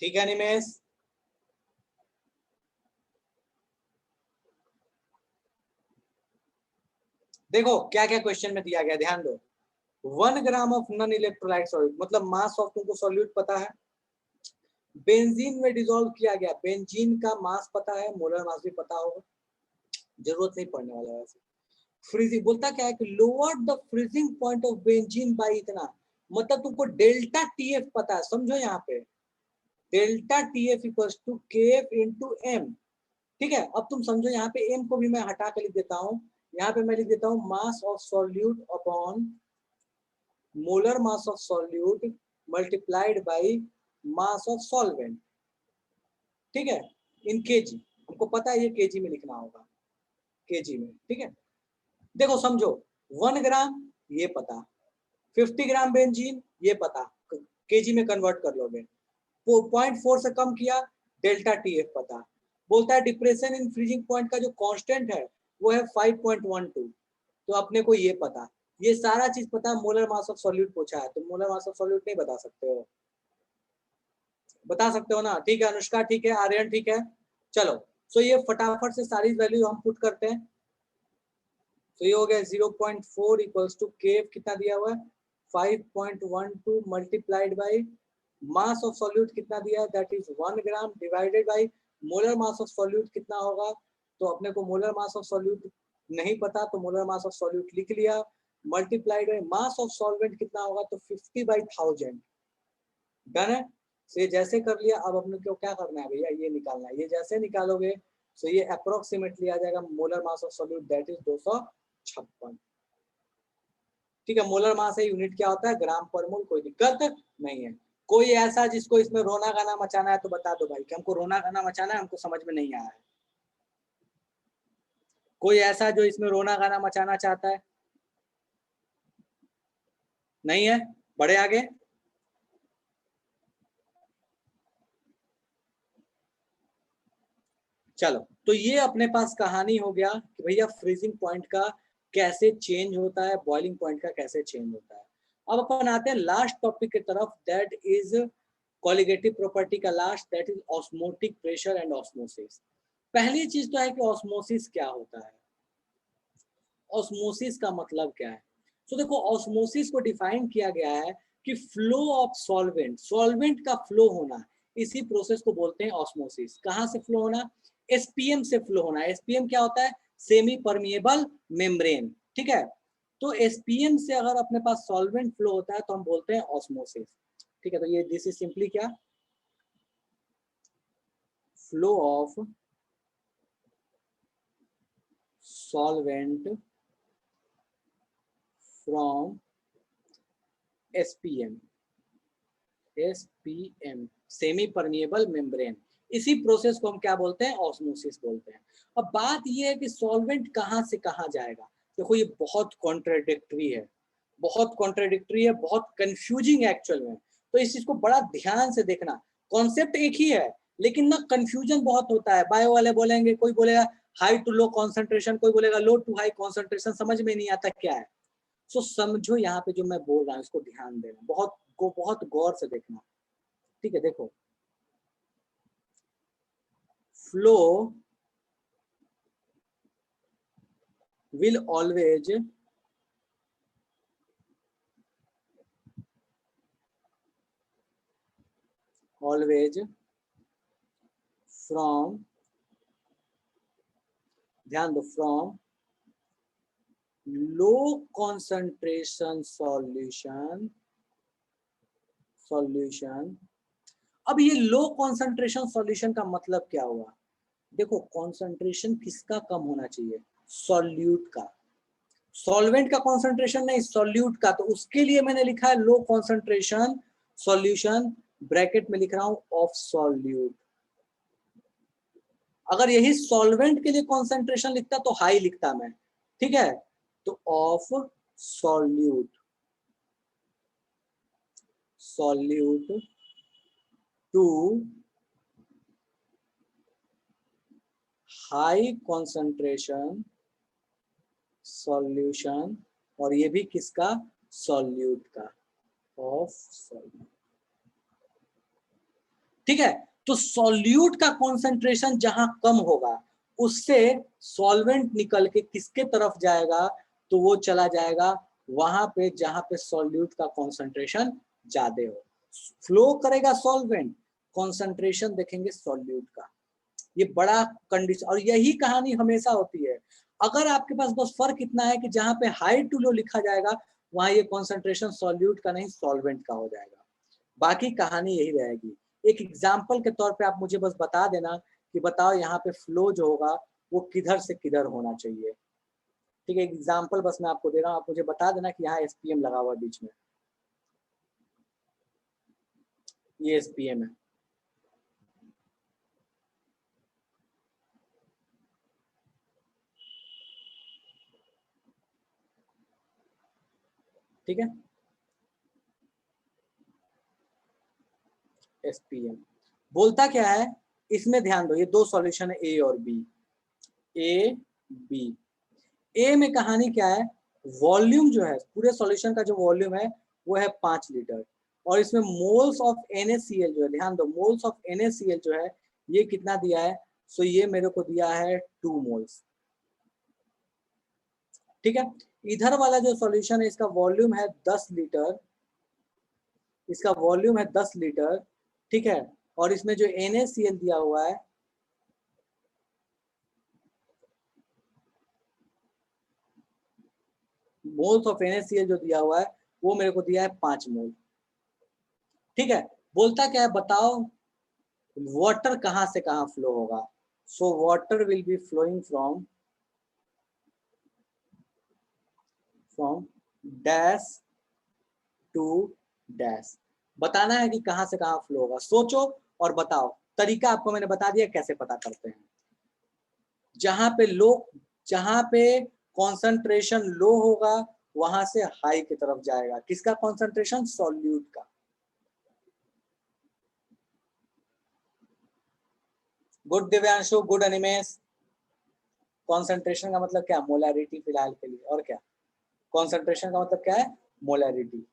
ठीक है निमेश? देखो क्या क्या क्वेश्चन में दिया गया, ध्यान दो। 1 gram of non electrolyte solute, मतलब मास ऑफ तुमको सॉल्यूट पता है। बेंजीन में डिसॉल्व किया गया, बेंजीन का मास पता है, मोलर मास भी पता होगा, जरूरत नहीं पड़ने वाला है वैसे। फ्रीजिंग बोलता क्या है कि lower the freezing point of benzene by इतना, मतलब तुमको डेल्टा टीएफ पता है, समझो यहाँ पे delta Tf equals to Kf into m. ठीक है, अब तुम समझो यहाँ पे एम को भी मैं हटा के लिख देता हूँ, यहाँ पे मैं लिख देता हूँ मास of solute upon molar mass of solute multiplied by mass of solvent. ठीक है, इन केजी, हमको पता है ये केजी में लिखना होगा, केजी में। ठीक है, देखो समझो 1 ग्राम ये पता, 50 ग्राम बेंजीन ये पता, केजी में कन्वर्ट कर लोगे। 0.4 से कम किया, डेल्टा टीएफ पता। बोलता है डिप्रेशन इन फ्रीजिंग पॉइंट का जो कांस्टेंट है वो है 5.12, तो अपने को ये पता, ये सारा चीज पता। मोलर मास ऑफ सॉल्यूट पूछा है, तो मोलर मास ऑफ सॉल्यूट नहीं बता सकते हो, बता सकते हो ना? ठीक है अनुष्का, ठीक है आर्यन, ठीक है, चलो। सो ये फटाफट से सारी वैल्यू हम पुट करते हैं। तो ये हो गया 0.4 इक्वल्स टू केएफ कितना दिया हुआ है 5.12 multiplied by mass of solute कितना दिया है, that is 1 gram divided by molar mass of solute कितना होगा, तो अपने को मोलर मास ऑफ सॉल्यूट नहीं पता, तो मोलर मास ऑफ सॉल्यूट लिख लिया, multiplied by mass of solvent कितना होगा, तो 50/1000। डन है? तो ये जैसे कर लिया, अब अपने को क्या करना है भैया, ये निकालना है। ये जैसे निकालोगे तो ये अप्रोक्सीमेटली आ जाएगा molar mass of solute that is 256। ठीक है, मोलर मास है, यूनिट क्या होता है ग्राम पर मोल, कोई दिक्कत नहीं है। कोई ऐसा जिसको इसमें रोना गाना मचाना है तो बता दो भाई कि हमको रोना गाना मचाना है, हमको समझ में नहीं आया है। कोई ऐसा जो इसमें रोना गाना मचाना चाहता है? नहीं है? बढ़े आगे। चलो, तो ये अपने पास कहानी हो गया कि भैया फ्रीजिंग पॉइंट का कैसे चेंज होता है, बॉइलिंग पॉइंट का कैसे चेंज होता है। अब अपन आते हैं लास्ट टॉपिक की तरफ, दैट इज कोलिगेटिव प्रॉपर्टी का last, that is osmotic pressure and osmosis. पहली चीज तो है कि ऑस्मोसिस क्या होता है। ऑस्मोसिस का मतलब क्या है? तो देखो ऑस्मोसिस को डिफाइन किया गया है कि फ्लो ऑफ सॉल्वेंट, सॉल्वेंट का फ्लो होना, इसी प्रोसेस को बोलते हैं ऑस्मोसिस। कहाँ से फ्लो होना? एसपीएम से फ्लो होना। एसपीएम क्या होता है? Semi permeable membrane. ठीक है, तो एसपीएम से अगर अपने पास सॉल्वेंट फ्लो होता है तो हम बोलते हैं ऑस्मोसिस। ठीक है, तो ये दिस इज सिंपली क्या, flow of solvent from SPM, SPM semi permeable membrane, इसी प्रोसेस को हम क्या बोलते हैं? ऑस्मोसिस बोलते हैं। अब बात ये है कि सॉल्वेंट कहाँ से कहाँ जाएगा। देखो ये बहुत कॉन्ट्राडिक्टरी है, बहुत कॉन्ट्राडिक्टरी है, बहुत कंफ्यूजिंग है एक्चुअल में। तो इस चीज को बड़ा ध्यान से देखना। कॉन्सेप्ट एक ही है लेकिन ना कंफ्यूजन बहुत होता है। बायो वाले बोलेंगे, कोई बोलेगा हाई टू लो कॉन्सेंट्रेशन, कोई बोलेगा लो टू हाई कॉन्सेंट्रेशन, समझ में नहीं आता क्या है। सो समझो यहाँ पे जो मैं बोल रहा हूँ इसको ध्यान देना, बहुत गौर से देखना। ठीक है, देखो फ्लो will always from, ध्यान दो, from low concentration solution। अब ये लो कॉन्सेंट्रेशन सॉल्यूशन का मतलब क्या हुआ? देखो कॉन्सेंट्रेशन किसका कम होना चाहिए? सॉल्यूट का, सॉल्वेंट का कॉन्सेंट्रेशन नहीं, सॉल्यूट का। तो उसके लिए मैंने लिखा है लो कॉन्सेंट्रेशन सॉल्यूशन, ब्रैकेट में लिख रहा हूं ऑफ सॉल्यूट। अगर यही सॉल्वेंट के लिए कॉन्सेंट्रेशन लिखता तो हाई लिखता मैं। ठीक है, तो of solute, solute to high concentration solution, और ये भी किसका? सॉल्यूट का, ऑफ सॉल्यूट। ठीक है। तो सॉल्यूट का कॉन्सेंट्रेशन जहां कम होगा उससे सॉल्वेंट निकल के किसके तरफ जाएगा, तो वो चला जाएगा वहां पे जहां पे सॉल्यूट का कॉन्सेंट्रेशन ज्यादा हो। फ्लो करेगा सॉल्वेंट, कॉन्सेंट्रेशन देखेंगे सॉल्यूट का। ये बड़ा कंडीशन, और यही कहानी हमेशा होती है। अगर आपके पास बस फर्क इतना है कि जहां पे हाई टू लो लिखा जाएगा वहां ये कॉन्सेंट्रेशन सॉल्यूट का नहीं सॉल्वेंट का हो जाएगा, बाकी कहानी यही रहेगी। एक एग्जाम्पल के तौर पे आप मुझे बस बता देना कि बताओ यहाँ पे फ्लो जो होगा वो किधर से किधर होना चाहिए। ठीक है, एग्जाम्पल बस मैं आपको दे रहा हूँ, आप मुझे बता देना कि यहाँ एसपीएम लगा हुआ बीच में, ये एसपीएम है। ठीक है, एसपीएम बोलता क्या है, इसमें ध्यान दो, ये दो सॉल्यूशन है ए और बी, ए बी। ए में कहानी क्या है, वॉल्यूम जो है पूरे सॉल्यूशन का जो वॉल्यूम है वो है 5 लीटर, और इसमें मोल्स ऑफ NaCl जो है, ध्यान दो मोल्स ऑफ NaCl जो है ये कितना दिया है, सो ये मेरे को दिया है 2 मोल्स। ठीक है, इधर वाला जो सॉल्यूशन है इसका वॉल्यूम है 10 लीटर, इसका वॉल्यूम है 10 लीटर। ठीक है, और इसमें जो NaCl दिया हुआ है मोल्स ऑफ NaCl जो दिया हुआ है वो मेरे को दिया है 5 मोल। ठीक है, बोलता क्या है बताओ वाटर कहां से कहां फ्लो होगा, so water will be flowing from dash to dash. बताना है कि कहां से कहां फ्लो होगा, सोचो और बताओ। तरीका आपको मैंने बता दिया कैसे पता करते हैं। जहां पे कॉन्सेंट्रेशन लो होगा वहां से हाई की तरफ जाएगा, किसका कॉन्सेंट्रेशन, सॉल्यूट का। Good Divyanshu, good Animesh. Concentration का मतलब क्या, मोलैरिटी फिलहाल के लिए, और क्या कॉन्सेंट्रेशन का मतलब क्या है, मोलैरिटी।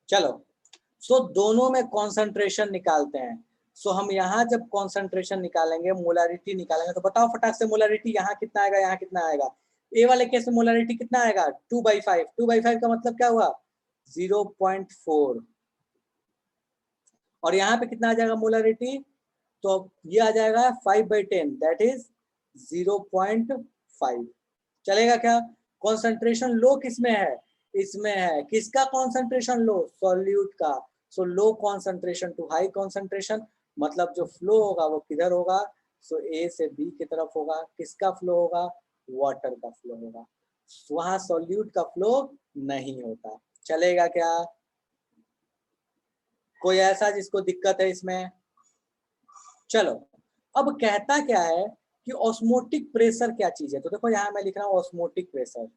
चलो, सो दोनों में कॉन्सेंट्रेशन निकालते हैं। सो हम यहाँ जब कॉन्सेंट्रेशन निकालेंगे, मोलैरिटी निकालेंगे, तो बताओ फटाक से मोलैरिटी यहाँ कितना आएगा, यहाँ कितना आएगा। ए वाले केस में मोलैरिटी कितना आएगा, 2/5। 2/5 का मतलब क्या हुआ, 0.4। और यहाँ पे कितना आ जाएगा मोलैरिटी, तो ये आ जाएगा 5/10, दैट इज 0.5। चलेगा क्या, कॉन्सेंट्रेशन लो किसमें है, इसमें है, किसका कॉन्सेंट्रेशन लो, सॉल्यूट का। So low concentration to high concentration, मतलब जो फ्लो होगा वो किधर होगा, सो ए से बी की तरफ होगा। किसका फ्लो होगा, वाटर का फ्लो होगा, वहां सॉल्यूट का फ्लो नहीं होता। चलेगा क्या, कोई ऐसा जिसको दिक्कत है इसमें। चलो, अब कहता क्या है कि ऑस्मोटिक प्रेशर क्या चीज है, तो देखो यहाँ मैं लिख रहा हूँ ऑस्मोटिक प्रेशर।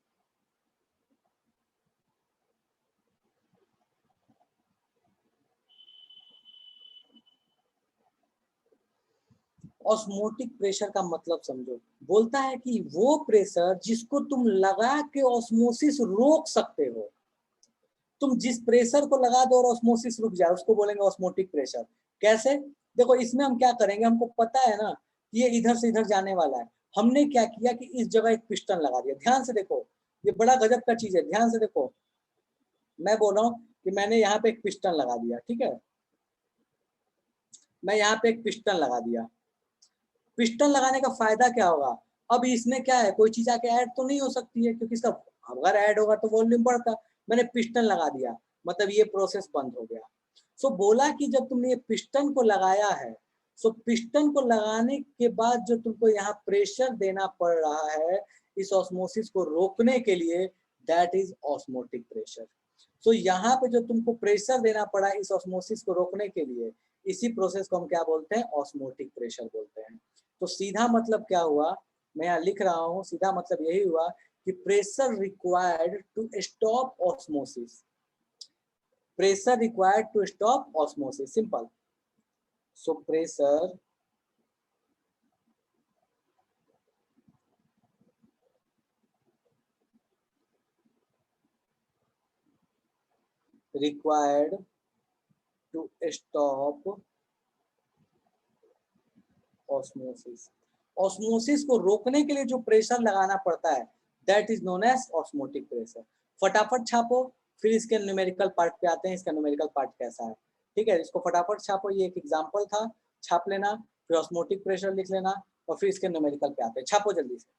ऑस्मोटिक प्रेशर का मतलब समझो, बोलता है कि वो प्रेशर जिसको तुम लगा के ऑस्मोसिस रोक सकते हो। तुम जिस प्रेशर को लगा दो और ऑस्मोसिस रुक जाए उसको बोलेंगे ऑस्मोटिक प्रेशर। कैसे, देखो इसमें हम क्या करेंगे, हमको पता है ना कि ये इधर से इधर जाने वाला है। हमने क्या किया कि इस जगह एक पिस्टन लगा दिया। ध्यान से देखो, ये बड़ा गजब का चीज है, ध्यान से देखो। मैं बोल रहा हूँ कि मैंने यहाँ पे एक पिस्टन लगा दिया, ठीक है, मैं यहाँ पे एक पिस्टन लगा दिया। पिस्टन लगाने का फायदा क्या होगा, अब इसमें क्या है, कोई चीज आके ऐड तो नहीं हो सकती है, क्योंकि इसका अगर ऐड होगा तो वॉल्यूम बढ़ता। मैंने पिस्टन लगा दिया, मतलब ये प्रोसेस बंद हो गया। सो बोला कि जब तुमने ये पिस्टन को लगाया है, सो पिस्टन को लगाने के बाद जो तुमको यहाँ प्रेशर देना पड़ रहा है इस ऑस्मोसिस को रोकने के लिए, दैट इज ऑस्मोटिक प्रेशर। सो यहाँ पे जो तुमको प्रेशर देना पड़ा इस ऑस्मोसिस को रोकने के लिए, इसी प्रोसेस को हम क्या बोलते हैं, ऑस्मोटिक प्रेशर बोलते हैं। तो सीधा मतलब क्या हुआ, मैं यहाँ लिख रहा हूँ, सीधा मतलब यही हुआ कि pressure required to stop osmosis, pressure required to stop osmosis, simple. So pressure required to stop osmosis, osmosis को रोकने के लिए जो प्रेशर लगाना पड़ता है that is known as osmotic pressure. फटाफट छापो, फिर इसके न्यूमेरिकल पार्ट पे आते हैं, इसका न्यूमेरिकल पार्ट कैसा है, ठीक है। इसको फटाफट छापो, ये एक एग्जांपल था, छाप लेना, फिर ऑस्मोटिक प्रेशर लिख लेना और फिर इसके न्यूमेरिकल पे आते हैं, छापो जल्दी से।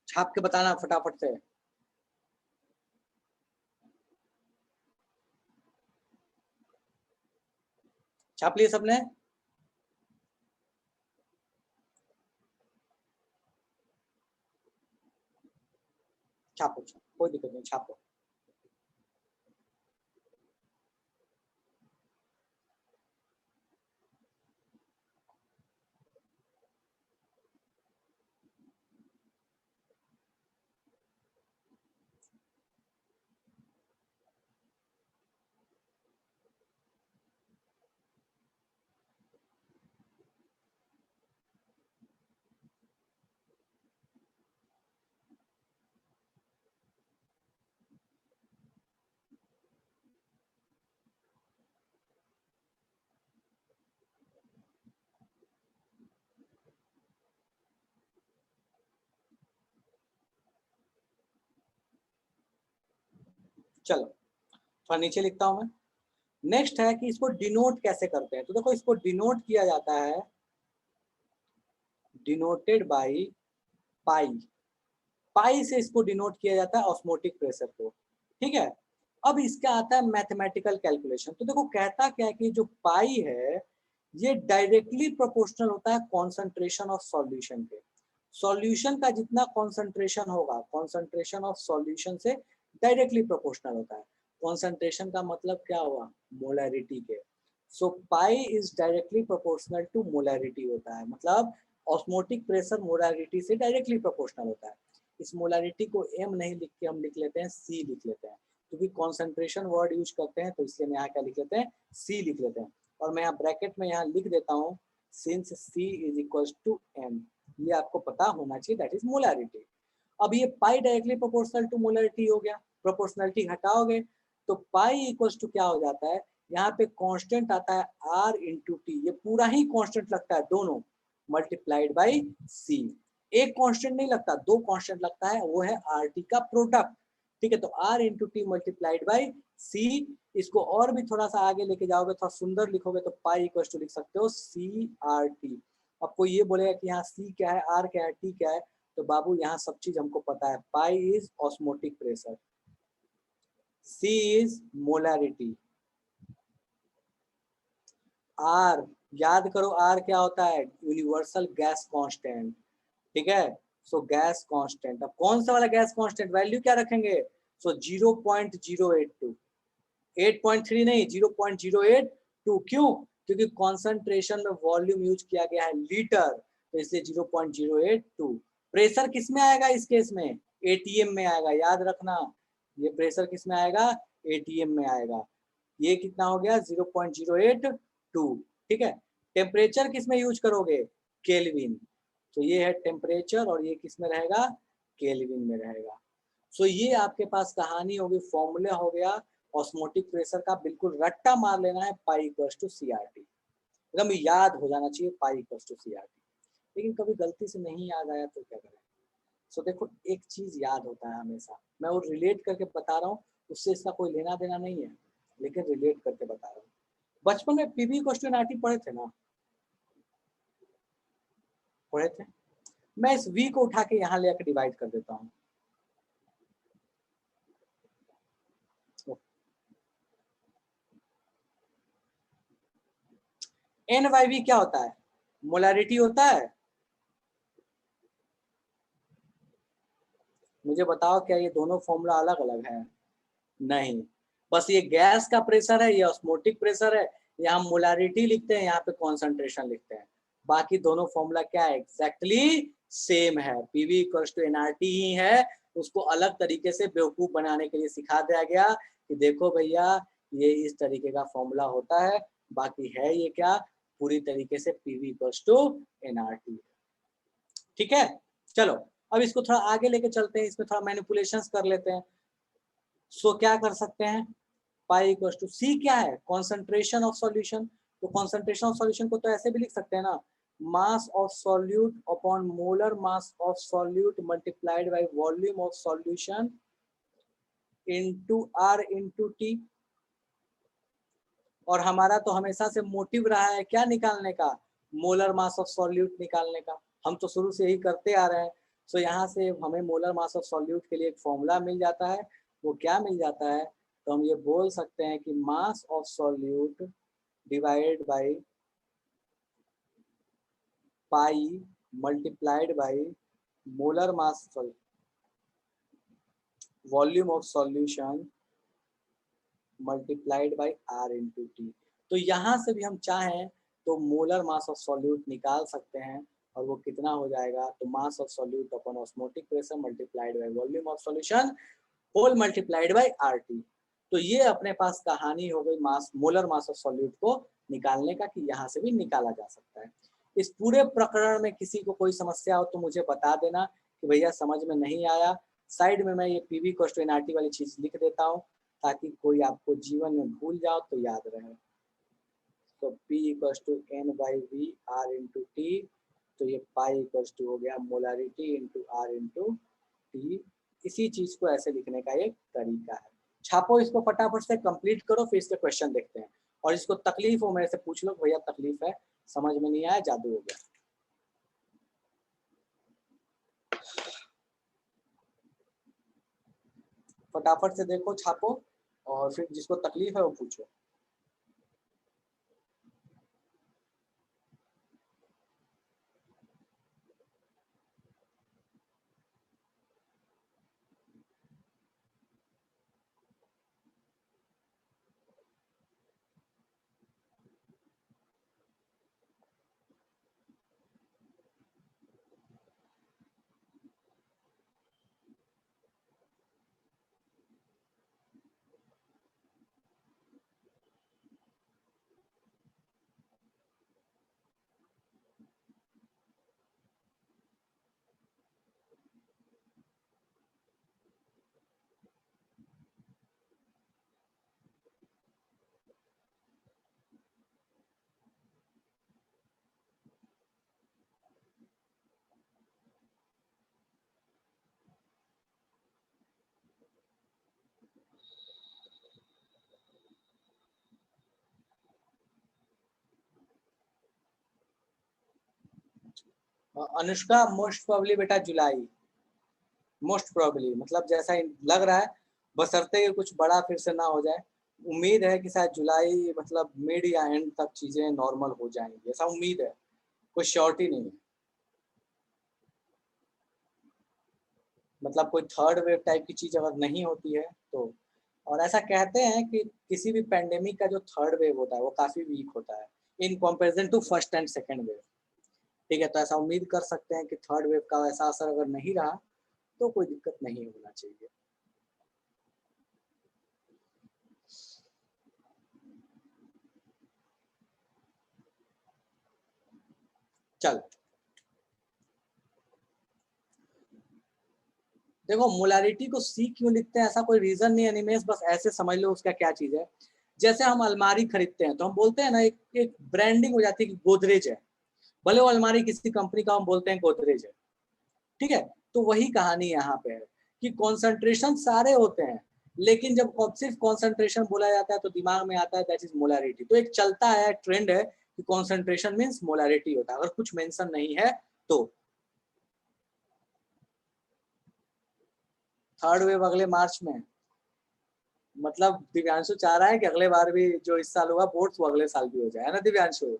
छाप के बताना फटाफट से। छाप लिए सबने? छापो, कोई दिक्कत नहीं, छापो। चलो थोड़ा नीचे लिखता हूं मैं। नेक्स्ट है कि इसको डिनोट कैसे करते हैं, तो देखो इसको डिनोट किया जाता है, डिनोटेड बाई पाई, पाई से इसको डिनोट किया जाता है ऑस्मोटिक प्रेशर को, ठीक है। अब इसका आता है मैथमेटिकल कैलकुलेशन। तो देखो कहता क्या है कि जो पाई है ये डायरेक्टली प्रोपोर्शनल होता है कॉन्सेंट्रेशन ऑफ सॉल्यूशन के। सॉल्यूशन का जितना कॉन्सेंट्रेशन होगा, कॉन्सेंट्रेशन ऑफ सॉल्यूशन से डायरेक्टली प्रोपोर्शनल होता है। कॉन्सेंट्रेशन का मतलब क्या हुआ, मोलैरिटी के। So pi is directly proportional to molarity होता है, मतलब ऑस्मोटिक प्रेशर मोलैरिटी से डायरेक्टली प्रोपोर्शनल होता है। इस मोलैरिटी को एम नहीं लिख के हम लिख लेते हैं सी लिख लेते हैं, क्योंकि कॉन्सेंट्रेशन वर्ड यूज करते हैं तो इसलिए हम यहाँ क्या लिख लेते हैं, सी लिख लेते हैं। और मैं यहाँ ब्रैकेट में यहाँ लिख देता हूँ since C is equal to m, ये आपको पता होना चाहिए, दैट इज मोलैरिटी। अब ये पाई डायरेक्टली प्रोपोर्शनल टू मोलैरिटी हो गया, प्रोपोर्शनलिटी हटाओगे तो पाई इक्वल टू क्या हो जाता है, यहाँ पे कांस्टेंट आता है आर इंटू टी, ये पूरा ही कांस्टेंट लगता है दोनों, मल्टीप्लाइड बाई सी। एक कांस्टेंट नहीं लगता, दो कांस्टेंट लगता है, वो है आर टी का प्रोडक्ट, ठीक है। तो R into T multiplied by C, इसको और भी थोड़ा सा आगे लेके जाओगे, थोड़ा सुंदर लिखोगे तो पाई इक्वल टू लिख सकते हो सी आर टी। अब कोई ये बोलेगा कि यहाँ सी क्या है, आर क्या है, टी क्या है, तो बाबू यहाँ सब चीज हमको पता है। Pi is osmotic pressure, C is molarity, R याद करो आर क्या होता है, यूनिवर्सल गैस कांस्टेंट, ठीक है। सो गैस कांस्टेंट, अब कौन सा वाला गैस कांस्टेंट, वैल्यू क्या रखेंगे, सो 0.082, 8.3 नहीं, 0.082। क्यों? क्योंकि कॉन्सेंट्रेशन में वॉल्यूम यूज किया गया है लीटर, तो इसलिए 0.082। प्रेशर किस में आएगा इस केस में? एटीएम में आएगा, याद रखना। ये प्रेशर किस में आएगा? एटीएम में आएगा। ये कितना हो गया? 0.082। ठीक है। टेम्परेचर किस में यूज करोगे? केल्विन। तो ये है टेम्परेचर और ये किस में रहेगा? केल्विन में रहेगा। सो ये आपके पास कहानी होगी, फॉर्मूला हो गया ऑस्मोटिक प्रेशर का। बिल्कुल रट्टा मार लेना है, पाई इक्वल्स टू CRT। एकदम याद हो जाना चाहिए पाई इक्वल्स टू CRT। लेकिन कभी गलती से नहीं याद आया तो क्या करें? सो देखो, एक चीज याद होता है हमेशा, मैं वो रिलेट करके बता रहा हूँ, उससे इसका कोई लेना देना नहीं है, लेकिन रिलेट करके बता रहा हूँ। बचपन में PV इक्वल्स टू NRT पढ़े थे ना? पढ़े थे। मैं इस V को उठा के यहाँ ले आकर डिवाइड कर देता हूँ। NYV क्या होता है? मोलारिटी होता है। मुझे बताओ, क्या ये दोनों फॉर्मूला अलग अलग है? नहीं, बस ये गैस का प्रेशर है, ये ऑस्मोटिक प्रेशर है। यहाँ मोलारिटी लिखते हैं, यहाँ पे कॉन्सेंट्रेशन लिखते हैं। बाकी दोनों फॉर्मूला क्या है? एग्जैक्टली सेम है। PV इक्वल्स टू NRT ही है। उसको अलग तरीके से बेवकूफ बनाने के लिए सिखा दिया गया कि देखो भैया, ये इस तरीके का फॉर्मूला होता है। बाकी है ये क्या? पूरी तरीके से PV इक्वल्स टू NRT। ठीक है, चलो अब इसको थोड़ा आगे लेके चलते हैं, इसमें थोड़ा मैनिपुलेशंस कर लेते हैं। सो क्या कर सकते हैं? पाई इक्वल टू C क्या है? Concentration of solution. तो कॉन्सेंट्रेशन ऑफ सॉल्यूशन को तो ऐसे भी लिख सकते हैं ना, मास of solute upon molar mass of solute multiplied by volume of solution into R into T। और हमारा तो हमेशा से मोटिव रहा है क्या निकालने का? मोलर मास ऑफ सॉल्यूट निकालने का। हम तो शुरू से ही करते आ रहे हैं। सो यहाँ से हमें मोलर मास ऑफ सॉल्यूट के लिए एक फॉर्मूला मिल जाता है। वो क्या मिल जाता है? तो हम ये बोल सकते हैं कि मास of solute divide by pi multiplied by molar mass volume of solution multiplied by R into T. तो यहाँ से भी हम चाहें तो मोलर मास ऑफ सॉल्यूट निकाल सकते हैं, और वो कितना हो जाएगा? तो mass of solute upon osmotic pressure multiplied by volume of solution whole multiplied by RT। तो ये अपने पास कहानी हो गई mass, molar mass of solute को निकालने का, कि यहाँ से भी निकाला जा सकता है। इस पूरे प्रकरण में किसी को कोई समस्या हो तो मुझे बता देना कि भैया समझ में नहीं आया। साइड में मैं ये PV इक्वल्स टू NRT वाली चीज लिख देता हूँ, ताकि कोई आपको जीवन में भूल जाओ तो याद रहे। तो P equals to N/V R into T. तो ये पाई इक्वल्स टू हो गया molarity into R into T. इसी चीज को ऐसे लिखने का एक तरीका है। छापो इसको फटाफट से, कंप्लीट करो, फिर इसके क्वेश्चन देखते हैं। और इसको तकलीफ हो मेरे से पूछ लो, भैया तकलीफ है, समझ में नहीं आया, जादू हो गया। फटाफट से देखो, छापो, और फिर जिसको तकलीफ है वो पूछो। अनुष्का, मोस्ट प्रोबेबली बेटा जुलाई। मोस्ट प्रोबेबली मतलब जैसा लग रहा है, बशर्ते कि कुछ बड़ा फिर से ना हो जाए। उम्मीद है कि शायद जुलाई मतलब मिड या एंड तक चीजें नॉर्मल हो जाएंगी, ऐसा उम्मीद है, कोई श्योरिटी नहीं है। मतलब कोई थर्ड वेव टाइप की चीज अगर नहीं होती है तो और ऐसा कहते हैं कि किसी भी पेंडेमिक का जो थर्ड वेव होता है वो काफी वीक होता है in comparison to first and second wave. ठीक है, तो ऐसा उम्मीद कर सकते हैं कि थर्ड वेव का ऐसा असर अगर नहीं रहा तो कोई दिक्कत नहीं होना चाहिए। चल देखो, मोलारिटी को सी क्यों लिखते हैं ऐसा कोई रीजन नहीं है निमेश, बस ऐसे समझ लो उसका क्या चीज है। जैसे हम अलमारी खरीदते हैं तो हम बोलते हैं ना, एक ब्रांडिंग हो जाती है कि गोदरेज है, भले वो अलमारी किसी कंपनी का हम बोलते हैं गोदरेज है। ठीक है, तो वही कहानी यहाँ पे है कि कॉन्सेंट्रेशन सारे होते हैं, लेकिन जब सिर्फ कॉन्सेंट्रेशन बोला जाता है तो दिमाग में आता है दैट इज मोलारिटी। तो एक चलता है ट्रेंड है कि कॉन्सेंट्रेशन मीन्स मोलारिटी होता है, अगर कुछ मेंशन नहीं है तो। थर्ड वेव अगले मार्च में, मतलब दिव्यांशु चाह रहा है कि अगले बार भी जो इस साल हुआ बोर्ड्स वो अगले साल भी हो जाए, है ना दिव्यांशु?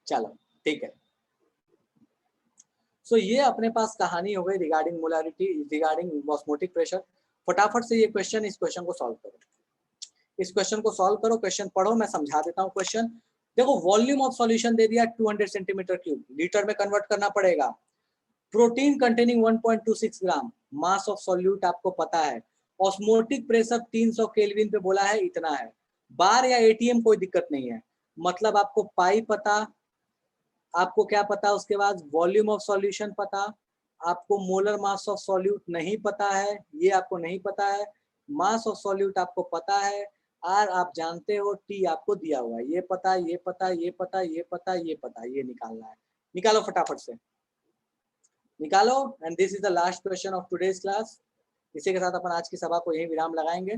चलो ठीक है। सो ये अपने पास कहानी हो गई regarding molarity, regarding osmotic pressure. फटाफट से ये क्वेश्चन, इस क्वेश्चन को सॉल्व करो, इस क्वेश्चन को सॉल्व करो। क्वेश्चन पढ़ो, मैं समझा देता हूँ क्वेश्चन। देखो, वॉल्यूम ऑफ सॉल्यूशन दे दिया 200 सेंटीमीटर क्यूब, लीटर में कन्वर्ट करना पड़ेगा। Protein containing 1.26 gram, mass of solute आपको पता है। ऑस्मोटिक प्रेशर 300 केल्विन पे बोला है, इतना है। बार या एटीएम कोई दिक्कत नहीं है, मतलब आपको पाई पता, आपको क्या पता, उसके बाद वॉल्यूम ऑफ सॉल्यूशन पता, आपको मोलर मास ऑफ सॉल्यूट नहीं पता है, ये आपको नहीं पता है। मास ऑफ सॉल्यूट आपको पता है, आर आप जानते हो, टी आपको दिया हुआ है, ये पता, ये पता, ये पता, ये पता, ये पता, ये निकालना है। निकालो फटाफट से, निकालो। And this is the last question of today's class. इसी के साथ अपन आज की सभा को यही विराम लगाएंगे।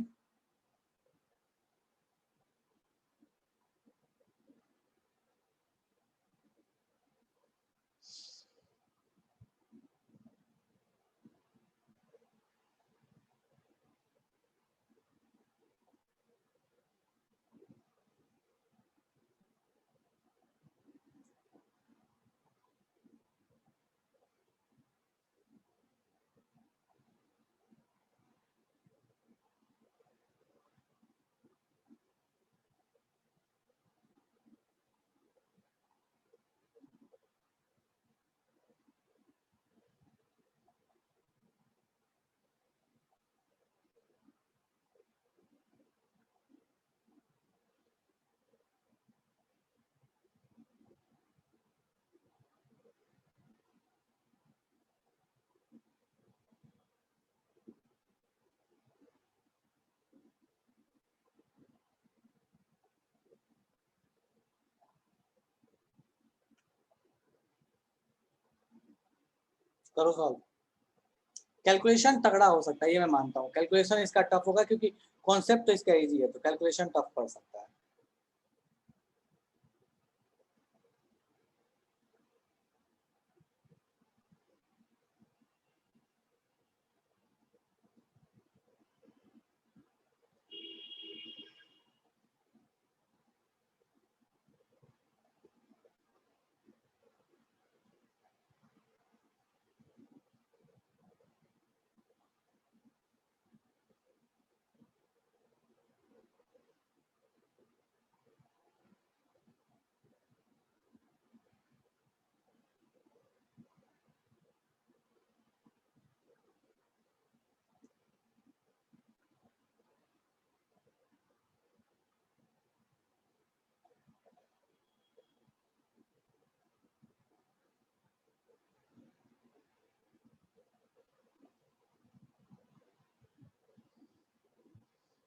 करो सॉल्व। कैलकुलेशन तगड़ा हो सकता है, ये मैं मानता हूँ। कैलकुलेशन इसका टफ होगा क्योंकि कॉन्सेप्ट तो इसका इजी है, तो कैलकुलेशन टफ पड़ सकता है।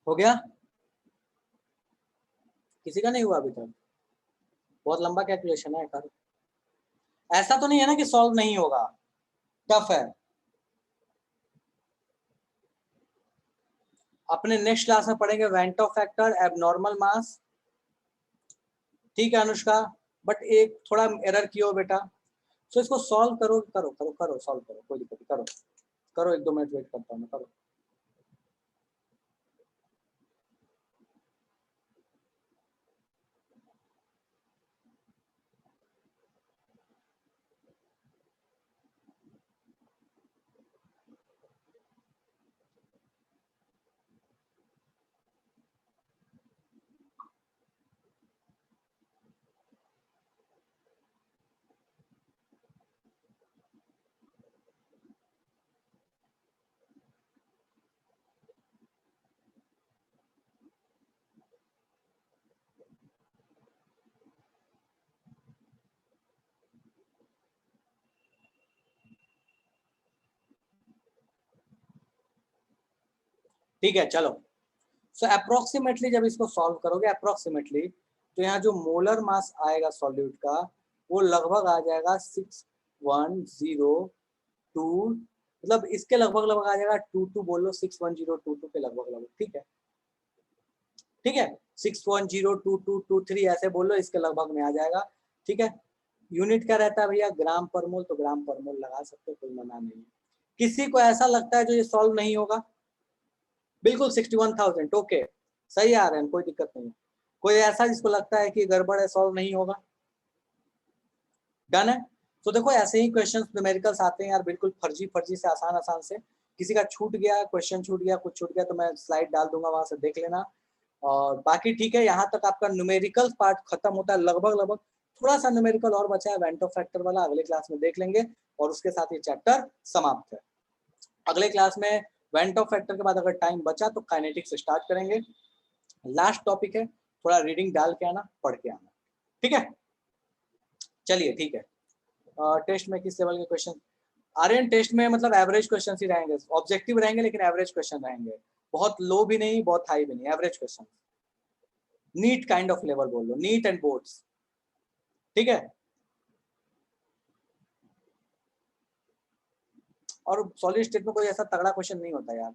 हो गया? किसी का नहीं हुआ अभी तक? बहुत लंबा कैलकुलेशन है, कर। ऐसा तो नहीं है ना कि सॉल्व नहीं होगा, टफ है। अपने नेक्स्ट क्लास में पढ़ेंगे वेंटो फैक्टर, एबनॉर्मल मास। ठीक है अनुष्का, बट एक थोड़ा एरर किया हो बेटा। तो इसको सॉल्व करो, करो करो करो, सॉल्व करो, कोई दिक्कत नहीं, करो करो, 1-2 मिनट वेट करता हूँ मैं, करो। ठीक है, चलो। सो अप्रोक्सीमेटली जब इसको सॉल्व करोगे अप्रोक्सीमेटली, तो यहाँ जो मोलर मास आएगा सॉल्यूट का वो लगभग आ जाएगा 61022, मतलब इसके लगभग लगभग आ जाएगा 22 बोल लो, 61022 के लगभग लगभग। ठीक है, ठीक है, 6102223 ऐसे बोल लो, इसके लगभग में आ जाएगा। ठीक है, यूनिट क्या रहता है भैया, ग्राम पर मोल, तो ग्राम पर मोल लगा सकते हो, कोई मना नहीं है। किसी को ऐसा लगता है जो ये सॉल्व नहीं होगा? बिल्कुल 61,000, ओके, सही आ रहे हैं, कोई दिक्कत नहीं है। कोई ऐसा जिसको लगता है कि गड़बड़ है, सॉल्व नहीं होगा? डन है। तो देखो ऐसे ही क्वेश्चंस न्यूमेरिकल्स आते हैं यार, बिल्कुल फर्जी फर्जी से, आसान आसान से। किसी का छूट गया क्वेश्चन, छूट गया, कुछ छूट गया तो मैं स्लाइड डाल दूंगा, वहां से देख लेना। और बाकी ठीक है, यहाँ तक आपका न्यूमेरिकल पार्ट खत्म होता है लगभग लगभग। थोड़ा सा न्यूमेरिकल और बचा है, वेंट ऑफ फैक्टर वाला, अगले क्लास में देख लेंगे, और उसके साथ ये चैप्टर समाप्त है। अगले क्लास में वेंट ऑफ फैक्टर के बाद अगर टाइम बचा तो काइनेटिक्स स्टार्ट करेंगे। लास्ट टॉपिक है, थोड़ा रीडिंग डाल के आना, पढ़ के आना। ठीक है, चलिए ठीक है। टेस्ट में किस लेवल के क्वेश्चन? आर्यन टेस्ट में मतलब एवरेज क्वेश्चन ही रहेंगे, ऑब्जेक्टिव रहेंगे लेकिन एवरेज क्वेश्चन रहेंगे, बहुत लो भी नहीं बहुत हाई भी नहीं, average question, NEET kind of level बोल लो, नीट एंड बोर्ड्स। ठीक है, और सॉलिड स्टेट में कोई ऐसा तगड़ा क्वेश्चन नहीं होता यार,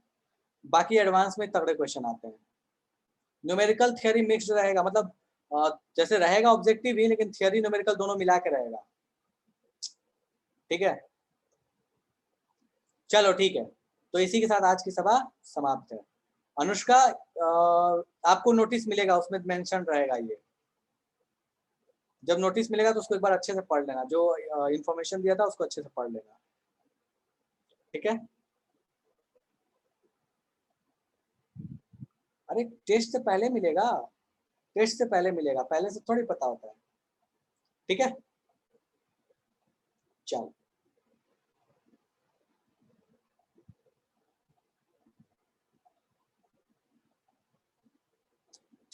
बाकी एडवांस में तगड़े क्वेश्चन आते हैं। न्यूमेरिकल थियरी मिक्स्ड रहेगा, मतलब जैसे रहेगा ऑब्जेक्टिव ही, लेकिन थियरी न्यूमेरिकल दोनों मिला के रहेगा। ठीक है, चलो ठीक है, तो इसी के साथ आज की सभा समाप्त है। अनुष्का, आपको नोटिस मिलेगा, उसमें मेंशन रहेगा ये। जब नोटिस मिलेगा तो उसको एक बार अच्छे से पढ़ लेना, जो इंफॉर्मेशन दिया था उसको अच्छे से पढ़ लेना। ठीक है, अरे टेस्ट से पहले मिलेगा, टेस्ट से पहले मिलेगा, पहले से थोड़ी पता होता है। ठीक है, चलो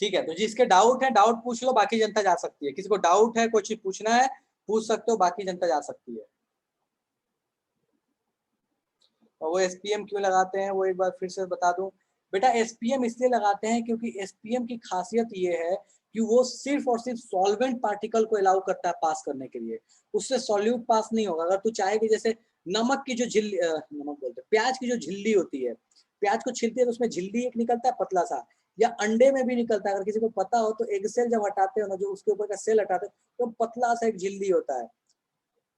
ठीक है, तो जिसके डाउट है डाउट पूछ लो, बाकी जनता जा सकती है। किसी को डाउट है, कोई चीज पूछना है, पूछ सकते हो, बाकी जनता जा सकती है। और वो एसपीएम क्यों लगाते हैं वो एक बार फिर से बता दूं बेटा, एसपीएम इसलिए लगाते हैं क्योंकि एसपीएम की खासियत ये है कि वो सिर्फ और सिर्फ सॉल्वेंट पार्टिकल को अलाउ करता है पास करने के लिए, उससे सॉल्यूट पास नहीं होगा। अगर तू चाहे कि जैसे नमक की जो झिल्ली, नमक बोलते प्याज की जो झिल्ली होती है, प्याज को छिलते हैं तो उसमें झिल्ली एक निकलता है पतला सा, या अंडे में भी निकलता है, अगर किसी को पता हो तो एग सेल जब हटाते हो ना, जो उसके ऊपर का सेल हटाते हो तो पतला सा एक झिल्ली होता है।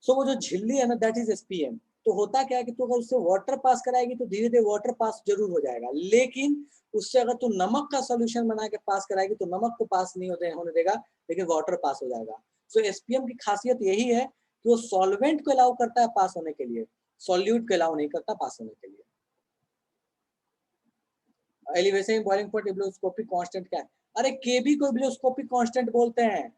सो वो जो झिल्ली है ना, दैट इज एसपीएम। तो होता क्या है कि तू अगर उससे वाटर पास कराएगी तो धीरे धीरे वाटर पास जरूर हो जाएगा, लेकिन उससे अगर तू नमक का सॉल्यूशन बना के पास कराएगी तो नमक को पास नहीं होने देगा, लेकिन वाटर पास हो जाएगा। सो एसपीएम की खासियत यही है कि वो सॉल्वेंट को अलाउ करता है पास होने के लिए, सॉल्यूट को अलाउ नहीं करता पास होने के लिए। एलिवेशन बॉइलिंग पॉइंट इब्लोस्कोपिक कांस्टेंट क्या है? अरे केबी को इब्लोस्कोपिक कांस्टेंट बोलते हैं।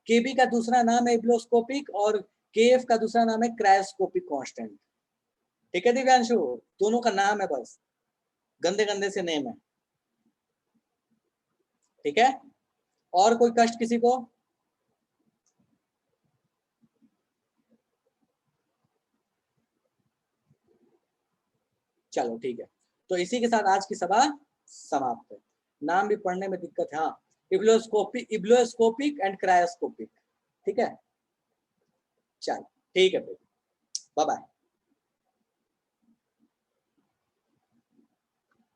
केबी का दूसरा नाम है इब्लोस्कोपिक, और केएफ का दूसरा नाम है क्रायोस्कोपिक कांस्टेंट। ठीक है दिव्यांशु, दोनों का नाम है, बस गंदे गंदे से नेम है। ठीक है, और कोई कष्ट किसी को? चलो ठीक है, तो इसी के साथ आज की सभा समाप्त है। नाम भी पढ़ने में दिक्कत है, हाँ, इब्लोस्कोपिक एंड क्रायोस्कोपिक। ठीक है, चलो ठीक है फिर, बाय बाय।